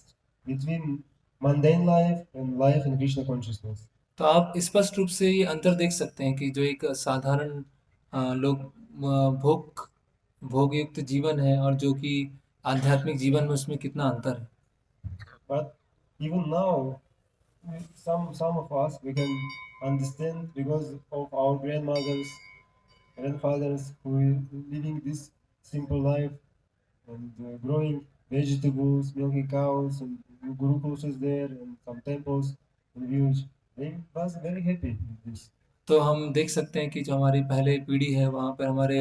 between mundane life and life in Krishna consciousness. तो आप स्पष्ट रूप से ये अंतर देख सकते हैं कि जो एक साधारण लोग भोगयुक्त जीवन है, और जो कि आध्यात्मिक जीवन में, उसमें कितना अंतर है। But even now, some of us we can understand because of our grandmothers, grandfathers who are living this simple life and growing vegetables, milking cows, and gurukuls is there and some temples in village. They was very happy with this. तो हम देख सकते हैं कि जो हमारी पहले पीढ़ी है, वहाँ पर हमारे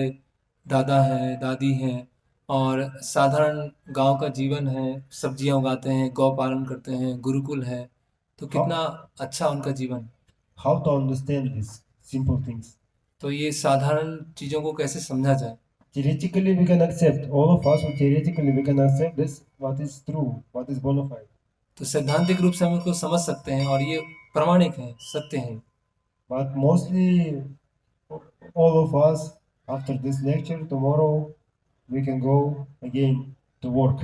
दादा हैं, दादी हैं, और साधारण गांव का जीवन है, सब्जियां उगाते हैं, गौ पालन करते हैं, गुरुकुल है। तो कितना अच्छा उनका जीवन। How to understand these simple things? तो ये साधारण चीज़ों को कैसे समझा जाए। Theoretically, we can accept, all of us, theoretically, we can accept this, what is true, what is bona fide. तो सैद्धांतिक रूप से हम इसको समझ सकते हैं, और ये प्रामाणिक है, सत्य है। But mostly, all of us, after this lecture, tomorrow, we can go again to work.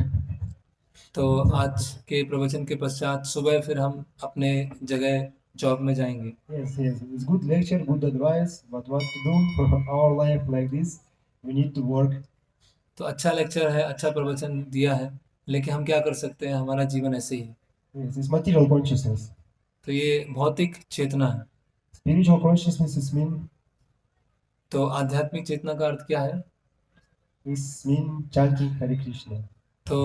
तो आज के प्रवचन के पश्चात सुबह फिर हम अपने जगह जॉब में जाएंगे। Yes, it's good lecture, good advice, but what to do? Our life like this, we need to work. तो अच्छा लेक्चर है, अच्छा प्रवचन दिया है, लेकिन हम क्या कर सकते हैं, हमारा जीवन ऐसे ही है। Yes, it's material consciousness. तो ये भौतिक चेतना है। Spiritual consciousness is mean तो आध्यात्मिक चेतना का अर्थ क्या है? chanting Hare Krishna. तो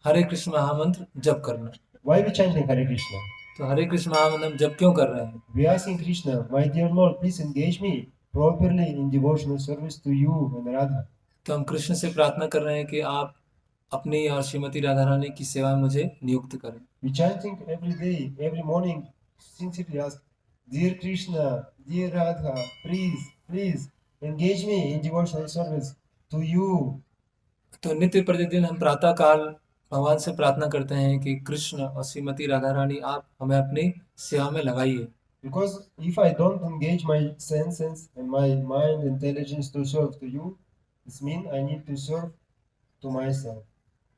हरे कृष्ण महामंत्र जप करना। Why we chanting Hare Krishna? तो हरे कृष्ण महामंत्र हम जप क्यों कर रहे हैं? We asking Krishna, my dear Lord, please engage me properly in devotional service to you and Radha. तो हम कृष्ण से प्रार्थना कर रहे हैं कि आप अपनी और श्रीमती राधा रानी की सेवा में मुझे नियुक्त करें। We chanting every day, every morning, sincerely ask, dear Krishna, dear Radha, please engage me in devotional service to you. तो नित्य प्रतिदिन हम प्रातः काल भगवान से प्रार्थना करते हैं कि कृष्ण और श्रीमती राधा रानी आप हमें अपनी सेवा में लगाइए। Because if I don't engage my senses and my mind intelligence to serve to you, this means I need to serve to myself.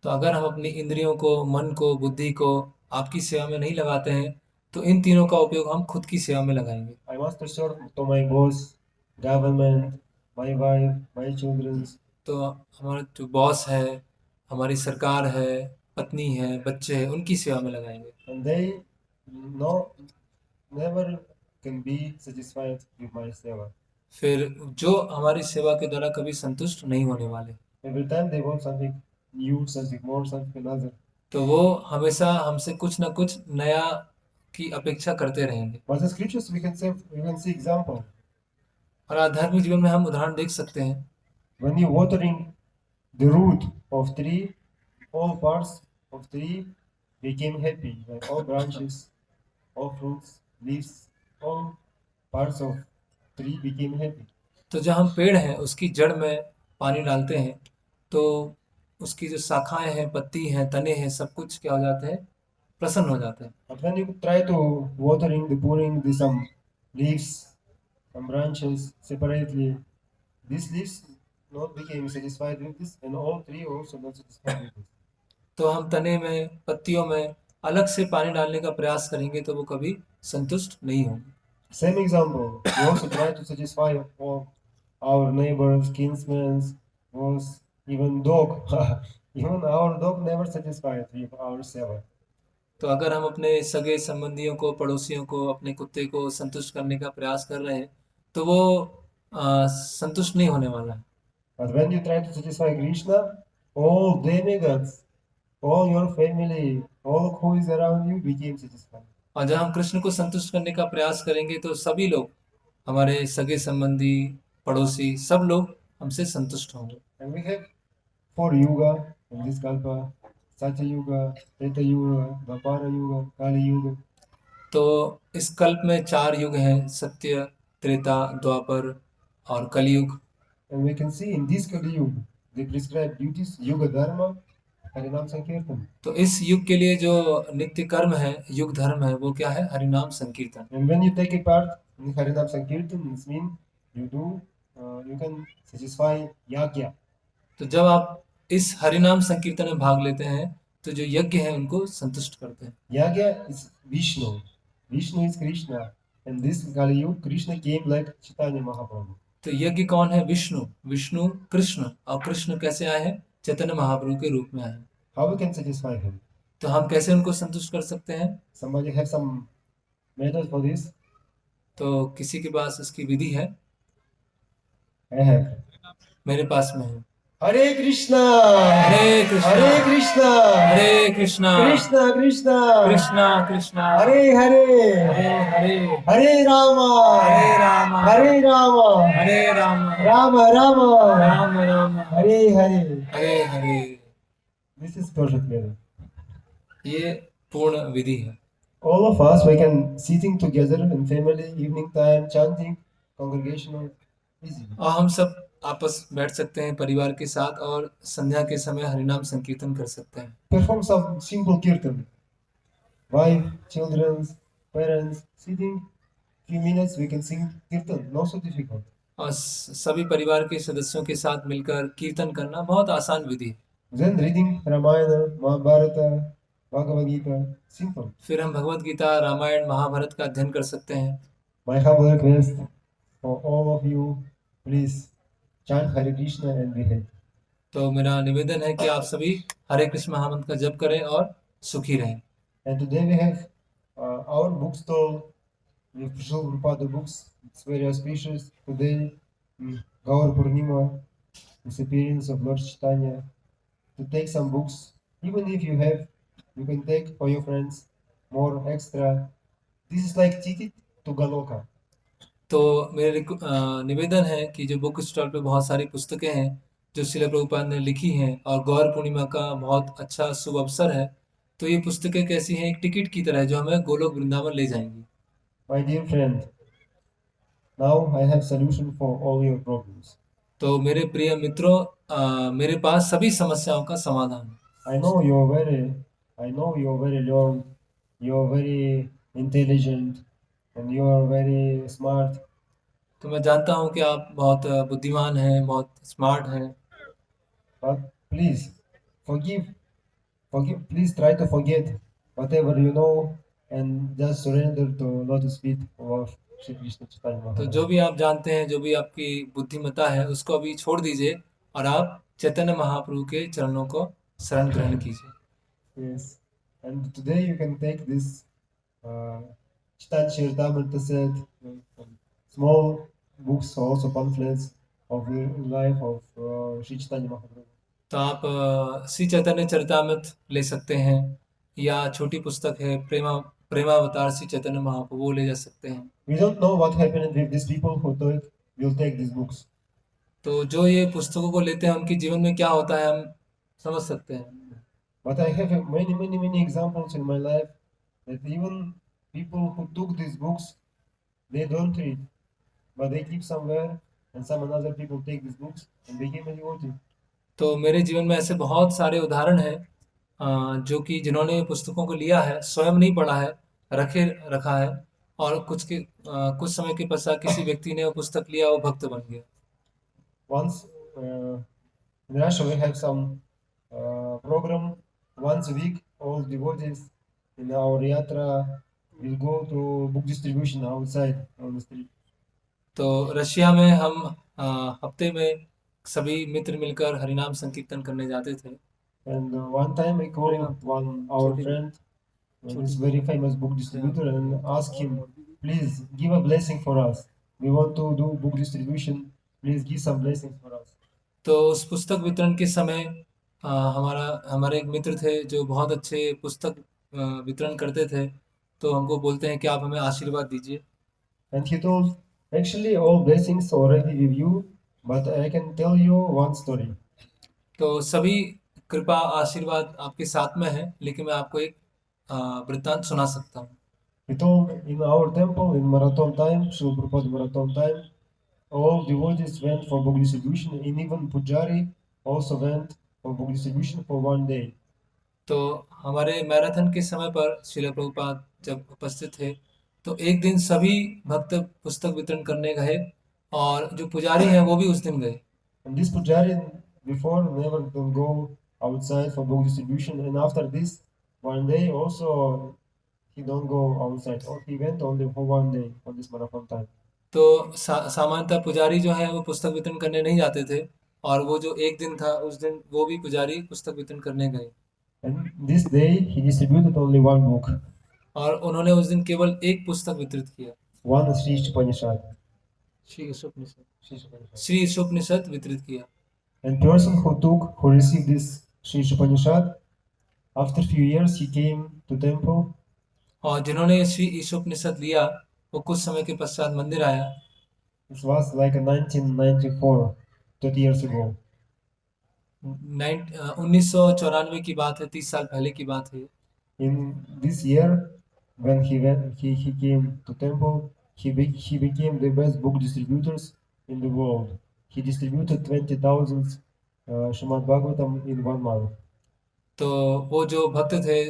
तो अगर हम अपनी इंद्रियों को, मन को, बुद्धि को आपकी सेवा में नहीं लगाते हैं तो इन तीनों का उपयोग हम खुद की सेवा में लगाएंगे। I must serve to my boss, government, my wife, my children. तो हमारा जो बॉस है, हमारी सरकार है, पत्नी है, बच्चे हैं, उनकी सेवा में लगाएंगे। And they never can be satisfied with my seva. फिर जो हमारी सेवा के द्वारा कभी संतुष्ट नहीं होने वाले, Every time they want something new, something more, something another. तो वो हमेशा हमसे कुछ ना कुछ नया की अपेक्षा करते रहेंगे। But the scriptures we can see example. और आध्यात्मिक जीवन में हम उदाहरण देख सकते हैं। When you watering the root of tree, all parts of tree became happy, like all branches, all fruits, leaves, all parts of tree became happy. तो जब हम पेड़ हैं उसकी जड़ में पानी डालते हैं तो उसकी जो शाखाएं हैं, पत्ती हैं, तने हैं, सब कुछ क्या हो जाते हैं? प्रसन्न हो जाते हैं। But when you try to pouring some leaves, some branches separately, these leaves not became satisfied with this, and all tree also not satisfied with this. तो हम तने में, पत्तियों में अलग से पानी डालने का प्रयास करेंगे तो वो कभी संतुष्ट नहीं होंगे। Same example, we also try to satisfy all our neighbors, kinsmen, was even dog. Even our dog never satisfied with our seva. तो अगर हम अपने सगे संबंधियों को, पड़ोसियों को, अपने कुत्ते को संतुष्ट करने का प्रयास कर रहे हैं तो वो संतुष्ट नहीं होने वाला है। But when you try to satisfy Krishna, all demigods, all your family, all who is around you became satisfied. और जब हम कृष्ण को संतुष्ट करने का प्रयास करेंगे तो सभी लोग, हमारे सगे संबंधी, पड़ोसी, सब लोग हमसे संतुष्ट होंगे। And we have 4 yuga in this kalpa: Satya Yuga, Treta Yuga, Dwapara Yuga, Kali Yuga. तो इस कल्प में 4 युग हैं: सत्य, त्रेता, द्वापर और कलयुग। And we can see in this Kali Yuga, they prescribe duties, Yuga Dharma, Harinam Sankirtan. तो इस युग के लिए जो नित्य कर्म है, युग धर्म है, वो क्या है? हरिनाम संकीर्तन। And when you take a part in Harinam Sankirtan, this means you can satisfy Yagya. तो जब आप इस हरिनाम संकीर्तन में भाग लेते हैं तो जो यज्ञ है उनको संतुष्ट करते हैं। Yagya is Vishnu. Vishnu is Krishna. And this Kali Yuga, Krishna came like Chaitanya Mahaprabhu. तो यज्ञ कौन है? विष्णु। विष्णु कृष्ण, और कृष्ण कैसे आए हैं? चैतन्य महाप्रभु के रूप में आए हैं। How we can satisfy him? तो हम कैसे उनको संतुष्ट कर सकते हैं? Somebody have some method for this? तो किसी के पास इसकी विधि है? I have. मेरे पास में है। Hare Krishna! Hare Krishna, Hare Krishna! Hare Krishna, Krishna Krishna! Krishna Krishna, Hare Hare! Hare Hare, Hare Rama! Hare Ram, Hare Rama! Hare Ram, Rama Rama! Ram Ram, Hare Hare! Hare Hare. This is perfect method. ये पूर्ण विधि है। All of us, we can sitting together in family, evening time, chanting, congregational, easily. और हम सब आपस बैठ सकते हैं परिवार के साथ और संध्या के समय हरिनाम संकीर्तन कर सकते हैं। Perform some simple kirtan. Wife, children, parents, sitting few minutes, we can sing kirtan. Not so difficult. और सभी परिवार के सदस्यों के साथ मिलकर कीर्तन करना बहुत आसान विधि है। Then reading Ramayana, Mahabharata, Bhagavad Gita, simple. फिर हम भगवत गीता, रामायण, महाभारत का अध्ययन कर सकते हैं। My humble request for all of you, please chant Hare Krishna and be happy. तो मेरा निवेदन है कि आप सभी हरे कृष्ण महामंत्र का जप करें और सुखी रहें। And today we have our bookstall with Srila Prabhupada books. It's very auspicious. Today, Gaur Purnima, disappearance of Lord Chaitanya. To take some books Even if you have, you can take for your friends more extra. This is like ticket to Galoka. तो मेरे निवेदन है कि जो book stall पे बहुत सारी पुस्तकें हैं जो शिला प्रभुपाद ने लिखी हैं और गौर पूर्णिमा का बहुत अच्छा शुभ अवसर है, तो ये पुस्तकें कैसी हैं, एक टिकट की तरह है जो हमें गोलोक वृंदावन ले जाएंगी। My dear friend, now I have solution for all your problems. तो मेरे प्रिय मित्रों, मेरे पास सभी समस्याओं का समाधान है। I know you're very learned, you're very intelligent, and you're very smart. तो मैं जानता हूँ कि आप बहुत बुद्धिमान हैं, बहुत स्मार्ट हैं, But please forgive, please try to forget whatever you know and just surrender to lotus feet of Shri Krishna Chaitanya तो Mahaprabhu. जो भी आप जानते हैं, जो भी आपकी बुद्धिमत्ता है, उसको अभी छोड़ दीजिए और आप चैतन्य महाप्रभु के चरणों को शरण ग्रहण कीजिए। Yes, and today you can take this Chaitanya Charitamrita set, small books, also pamphlets of the life of Shri Chaitanya Mahaprabhu. तो आप श्री चैतन्य चरितामृत ले सकते हैं या छोटी पुस्तक है प्रेमावतार श्री चैतन्य महाप्रभु, वो ले जा सकते हैं। We don't know what happened with these people who will take these books. तो जो ये पुस्तकों को लेते हैं उनके जीवन में क्या होता है हम समझ सकते हैं। But I have many examples in my life that even people who took these books, they don't read, but they keep somewhere, and some another people take these books and became a devotee. तो मेरे जीवन में ऐसे बहुत सारे उदाहरण हैं जो कि जिन्होंने ये पुस्तकों को लिया है, स्वयं नहीं पढ़ा है, रखा है, और कुछ समय के पश्चात किसी व्यक्ति ने वो पुस्तक लिया, वो भक्त बन गया। Once in Russia we have some program once a week. All devotees in our yatra will go to book distribution outside on the street. तो रशिया में हम हफ्ते में सभी मित्र मिलकर हरिनाम संकीर्तन करने जाते थे। And one time I called our friend, this very famous book distributor, and asked him, please give a blessing for us. We want to do book distribution. Please give some blessings for us. तो उस पुस्तक वितरण के समय हमारे एक मित्र थे जो बहुत अच्छे पुस्तक वितरण करते थे, तो हमको बोलते हैं कि आप हमें आशीर्वाद दीजिए। And he told, actually all blessings already with you, but I can tell you one story. तो सभी कृपा आशीर्वाद आपके साथ में है, लेकिन मैं आपको एक वृत्तांत सुना सकता हूँ। He told, in our temple in marathon time, Srila Prabhupada marathon time, all devotees went for book distribution, and even Pujari also went for book distribution for one day. तो हमारे मैराथन के समय पर श्रील प्रभुपाद जब उपस्थित थे, तो एक दिन सभी भक्त पुस्तक वितरण करने गए और जो पुजारी हैं वो भी उस दिन गए। And this Pujari before never don't go outside for book distribution, and after this one day also he don't go outside, or he went only for one day on this marathon time. तो सामान्यतः पुजारी जो है वो पुस्तक वितरण करने नहीं जाते थे, और वो जो एक दिन था उस दिन वो भी पुजारी पुस्तक वितरण करने गए, And this day he distributed only one book, और उन्होंने उस दिन केवल एक पुस्तक वितरित किया, one Sri Upanishad. Shri Ishopanishad वितरित किया। And person who received this Sri Upanishad, after few years he came to temple, और जिन्होंने श्री ईशोपनिषद लिया वो कुछ समय के पश्चात मंदिर आया। it was like a 1994, 30 years ago. 1994 की बात है, 30 साल पहले की बात है। In this year, when he came to temple, he became the best book distributors in the world. He distributed 20,000 Srimad Bhagavatam in 1 month. तो वो जो भक्त थे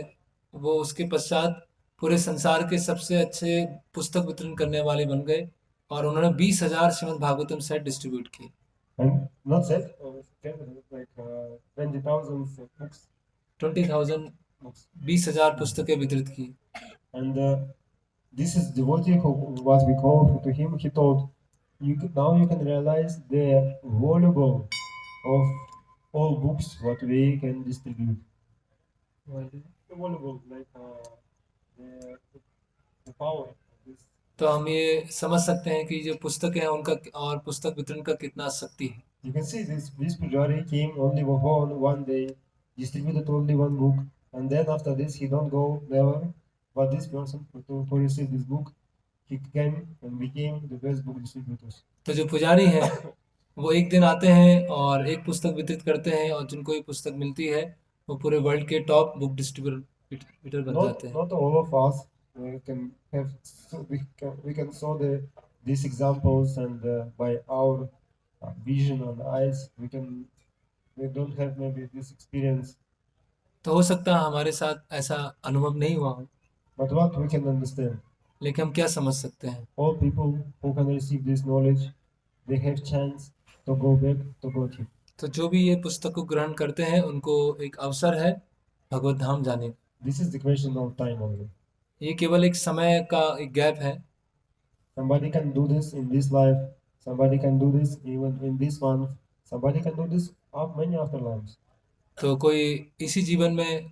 वो उसके पश्चात पूरे संसार के सबसे अच्छे पुस्तक वितरण करने वाले बन गए, और उन्होंने 20,000 श्रीमद् भागवतम सेट डिस्ट्रीब्यूट किए। And not said, like 20,000 books. 20,000 books. 20,000 पुस्तकें वितरित की। And this is devotee who, what we call to him, he told, now you can realize the valuable of all books what we can distribute. The valuable, like the power of this. तो हम ये समझ सकते हैं कि जो पुस्तकें हैं उनका और पुस्तक वितरण का कितना शक्ति है। You can see this pujari came only for one day, distributed only one book, and then after this he don't go never. But this person to receive this book, he came and became the best book distributors. तो जो पुजारी हैं वो एक दिन आते हैं और एक पुस्तक वितरित करते हैं और जिनको ये पुस्तक मिलती है वो पूरे वर्ल्ड के टॉप बुक डिस्ट्रीब्यूटर बन जाते हैं। Not all of us can have we can saw these examples, and by our vision and eyes we don't have maybe this experience. तो हो सकता है हमारे साथ ऐसा अनुभव नहीं हुआ हो, But what we can understand, लेकिन हम क्या समझ सकते हैं? all people who can receive this knowledge, they have chance to go back to God. तो जो भी ये पुस्तक को ग्रहण करते हैं उनको एक अवसर है भगवत धाम जाने का। This is the question of time only. ये केवल एक समय का एक गैप है। Somebody can do this in this life. Somebody can do this even in this month. Somebody can do this of many afterlives. तो कोई इसी जीवन में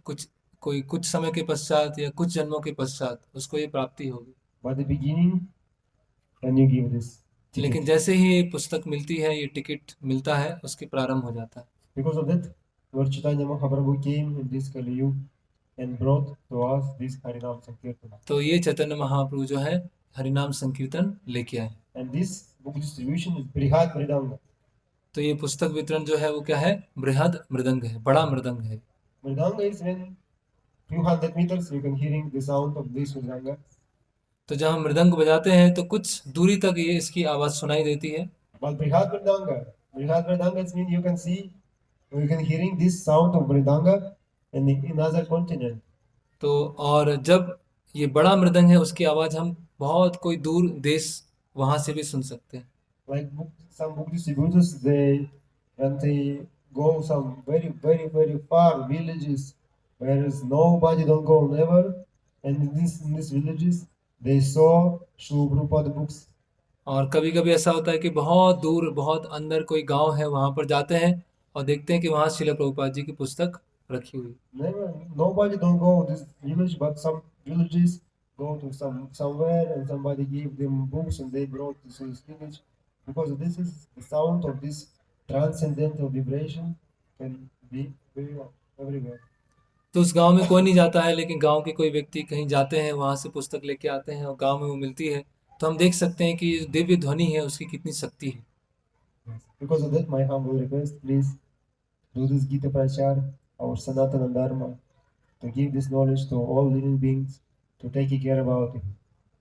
कोई कुछ समय के पश्चात या कुछ जन्मों के पश्चात उसको ये प्राप्ति होगी। By the beginning, when you give this ticket. लेकिन जैसे ही ये पुस्तक मिलती है, ये टिकट मिलता है, उसके प्रारंभ हो जाता है। Because of that, Lord Chaitanya Mahaprabhu came in this Kali Yuga and brought to us this Harinam Sankirtan. तो ये चैतन्य महाप्रभु जो है हरिनाम संकीर्तन लेके आए। And this book distribution is Brihad Mridanga. तो ये पुस्तक वितरण जो है वो क्या है? बृहद मृदंग है, बड़ा मृदंग है। Mridanga is when few hundred meters you can hearing the sound of this Mridanga. तो जब हम मृदंग बजाते हैं तो कुछ दूरी तक ये इसकी आवाज सुनाई देती है। But Brihad Mridanga means you can see, you can hearing this sound of Mridanga in other continent. तो और जब ये बड़ा मृदंग है उसकी आवाज हम बहुत कोई दूर देश वहां से भी सुन सकते हैं। Like some book distributors, they go some very far villages where is nobody don't go never, and in these villages they saw Srila Prabhupada books. और कभी कभी ऐसा होता है कि बहुत दूर बहुत अंदर कोई गांव है वहां पर जाते हैं और देखते हैं कि वहां श्रील प्रभुपाद जी की पुस्तक रखी हुई। Nobody don't go this village, but some villages go to somewhere and somebody give them books and they brought to this village, because this is the sound of this transcendental vibration can be everywhere. तो उस गांव में कोई नहीं जाता है, लेकिन गांव के कोई व्यक्ति कहीं जाते हैं, वहां से पुस्तक लेके आते हैं और गांव में वो मिलती है, तो हम देख सकते हैं कि दिव्य ध्वनि है उसकी कितनी शक्ति है। Because of that, my humble request, please do this Gita Prachar, our Sanatana Dharma, to give this knowledge to all living beings, to take care about it.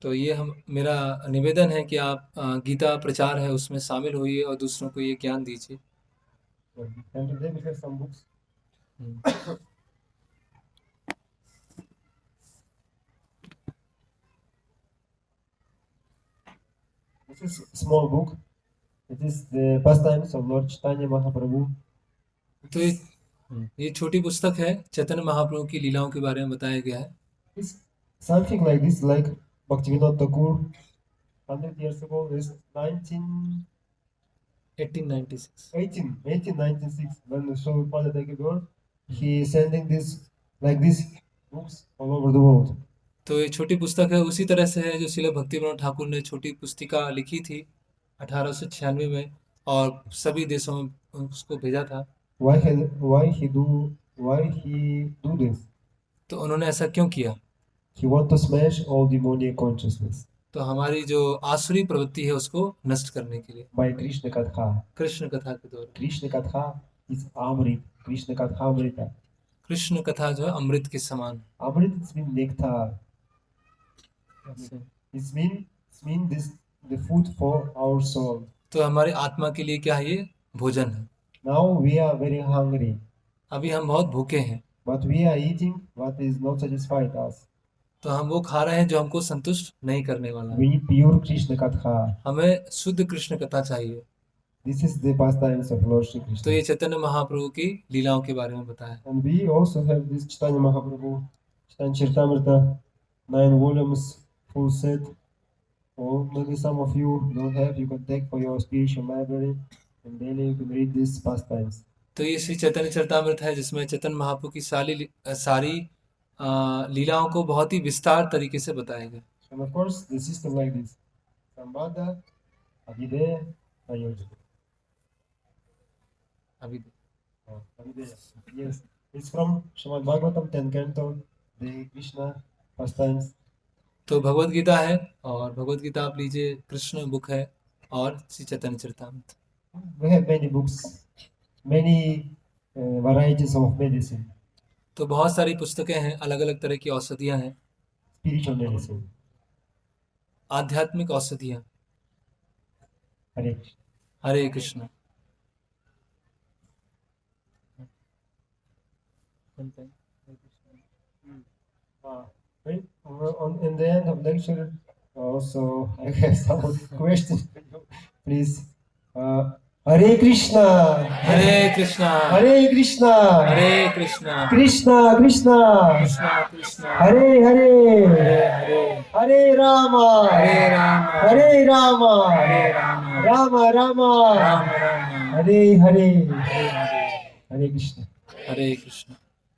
तो ये मेरा निवेदन है कि आप गीता प्रचार है उसमें शामिल होइए और दूसरों को ये ज्ञान दीजिए। And today we have some books. This is a small book. It is the pastimes of Lord Chaitanya Mahaprabhu. तो ये छोटी पुस्तक है, चैतन्य महाप्रभु की लीलाओं के बारे में बताया गया है। It's something like this, like Bhaktivinoda Thakur 100 years ago, is 1896, when Srila Prabhupada took birth, he is sending this like this books all over the world. तो ये छोटी पुस्तक है उसी तरह से है जो श्रील भक्तिविनोद ठाकुर ने छोटी पुस्तिका लिखी थी 1896 में और सभी देशों में उसको भेजा था। Why he do this? तो उन्होंने ऐसा क्यों किया? He want to smash all demoniac consciousness. तो हमारी जो आसुरी प्रवृत्ति है उसको नष्ट करने के लिए By Krishna Katha. कृष्ण कथा के द्वारा। Krishna Katha is Amrit. Krishna Katha Amrita. Krishna कथा जो है अमृत के समान। Amrit means nectar. It means this the food for our soul. तो हमारी आत्मा के लिए क्या है? ये भोजन है। Now we are very hungry. अभी हम बहुत भूखे हैं। But we are eating what is not satisfied us. तो हम वो खा रहे हैं जो हमको संतुष्ट नहीं करने वाला है। We need pure Krishna Katha. हमें शुद्ध कृष्ण कथा चाहिए। This is the pastimes of Lord Shri Krishna. तो ये चैतन्य महाप्रभु की लीलाओं के बारे में बताया। And we also have this Chaitanya Mahaprabhu, Chaitanya Charitamrita, 9 volumes, full set. Or maybe some of you don't have, you can take for your spiritual library, and daily you can read these pastimes. तो ये श्री चैतन्य चरितामृत है जिसमें चैतन्य महाप्रभु की सारी लीलाओं को बहुत ही विस्तार तरीके से बताया गया। And of course, the system like this: Sambandha, Abhideya, Ayodhya. अभी Abhideya. Yes. It's from Srimad Bhagavatam 10th canto, the Krishna pastimes. तो भगवत गीता है, और भगवत गीता आप लीजिए, कृष्ण बुक है, और Shri Chaitanya Charitamrita. We have many books, many varieties of medicine, तो बहुत सारी पुस्तकें हैं, अलग अलग तरह की औषधियां हैं, spiritual medicine. आध्यात्मिक औषधियां। Hare Hare Krishna. Right? In the end of lecture, also I have some questions for you. Please. Hare Krishna. Hare Krishna. Hare Krishna. Hare Krishna. Krishna Krishna. Krishna Krishna. Hare Hare. Hare Hare Rama. Hare Ram. Hare Rama. Hare Ram. Rama Rama. Ram Ram. Hare Hare. Hare Hare. Hare Krishna. Hare Krishna.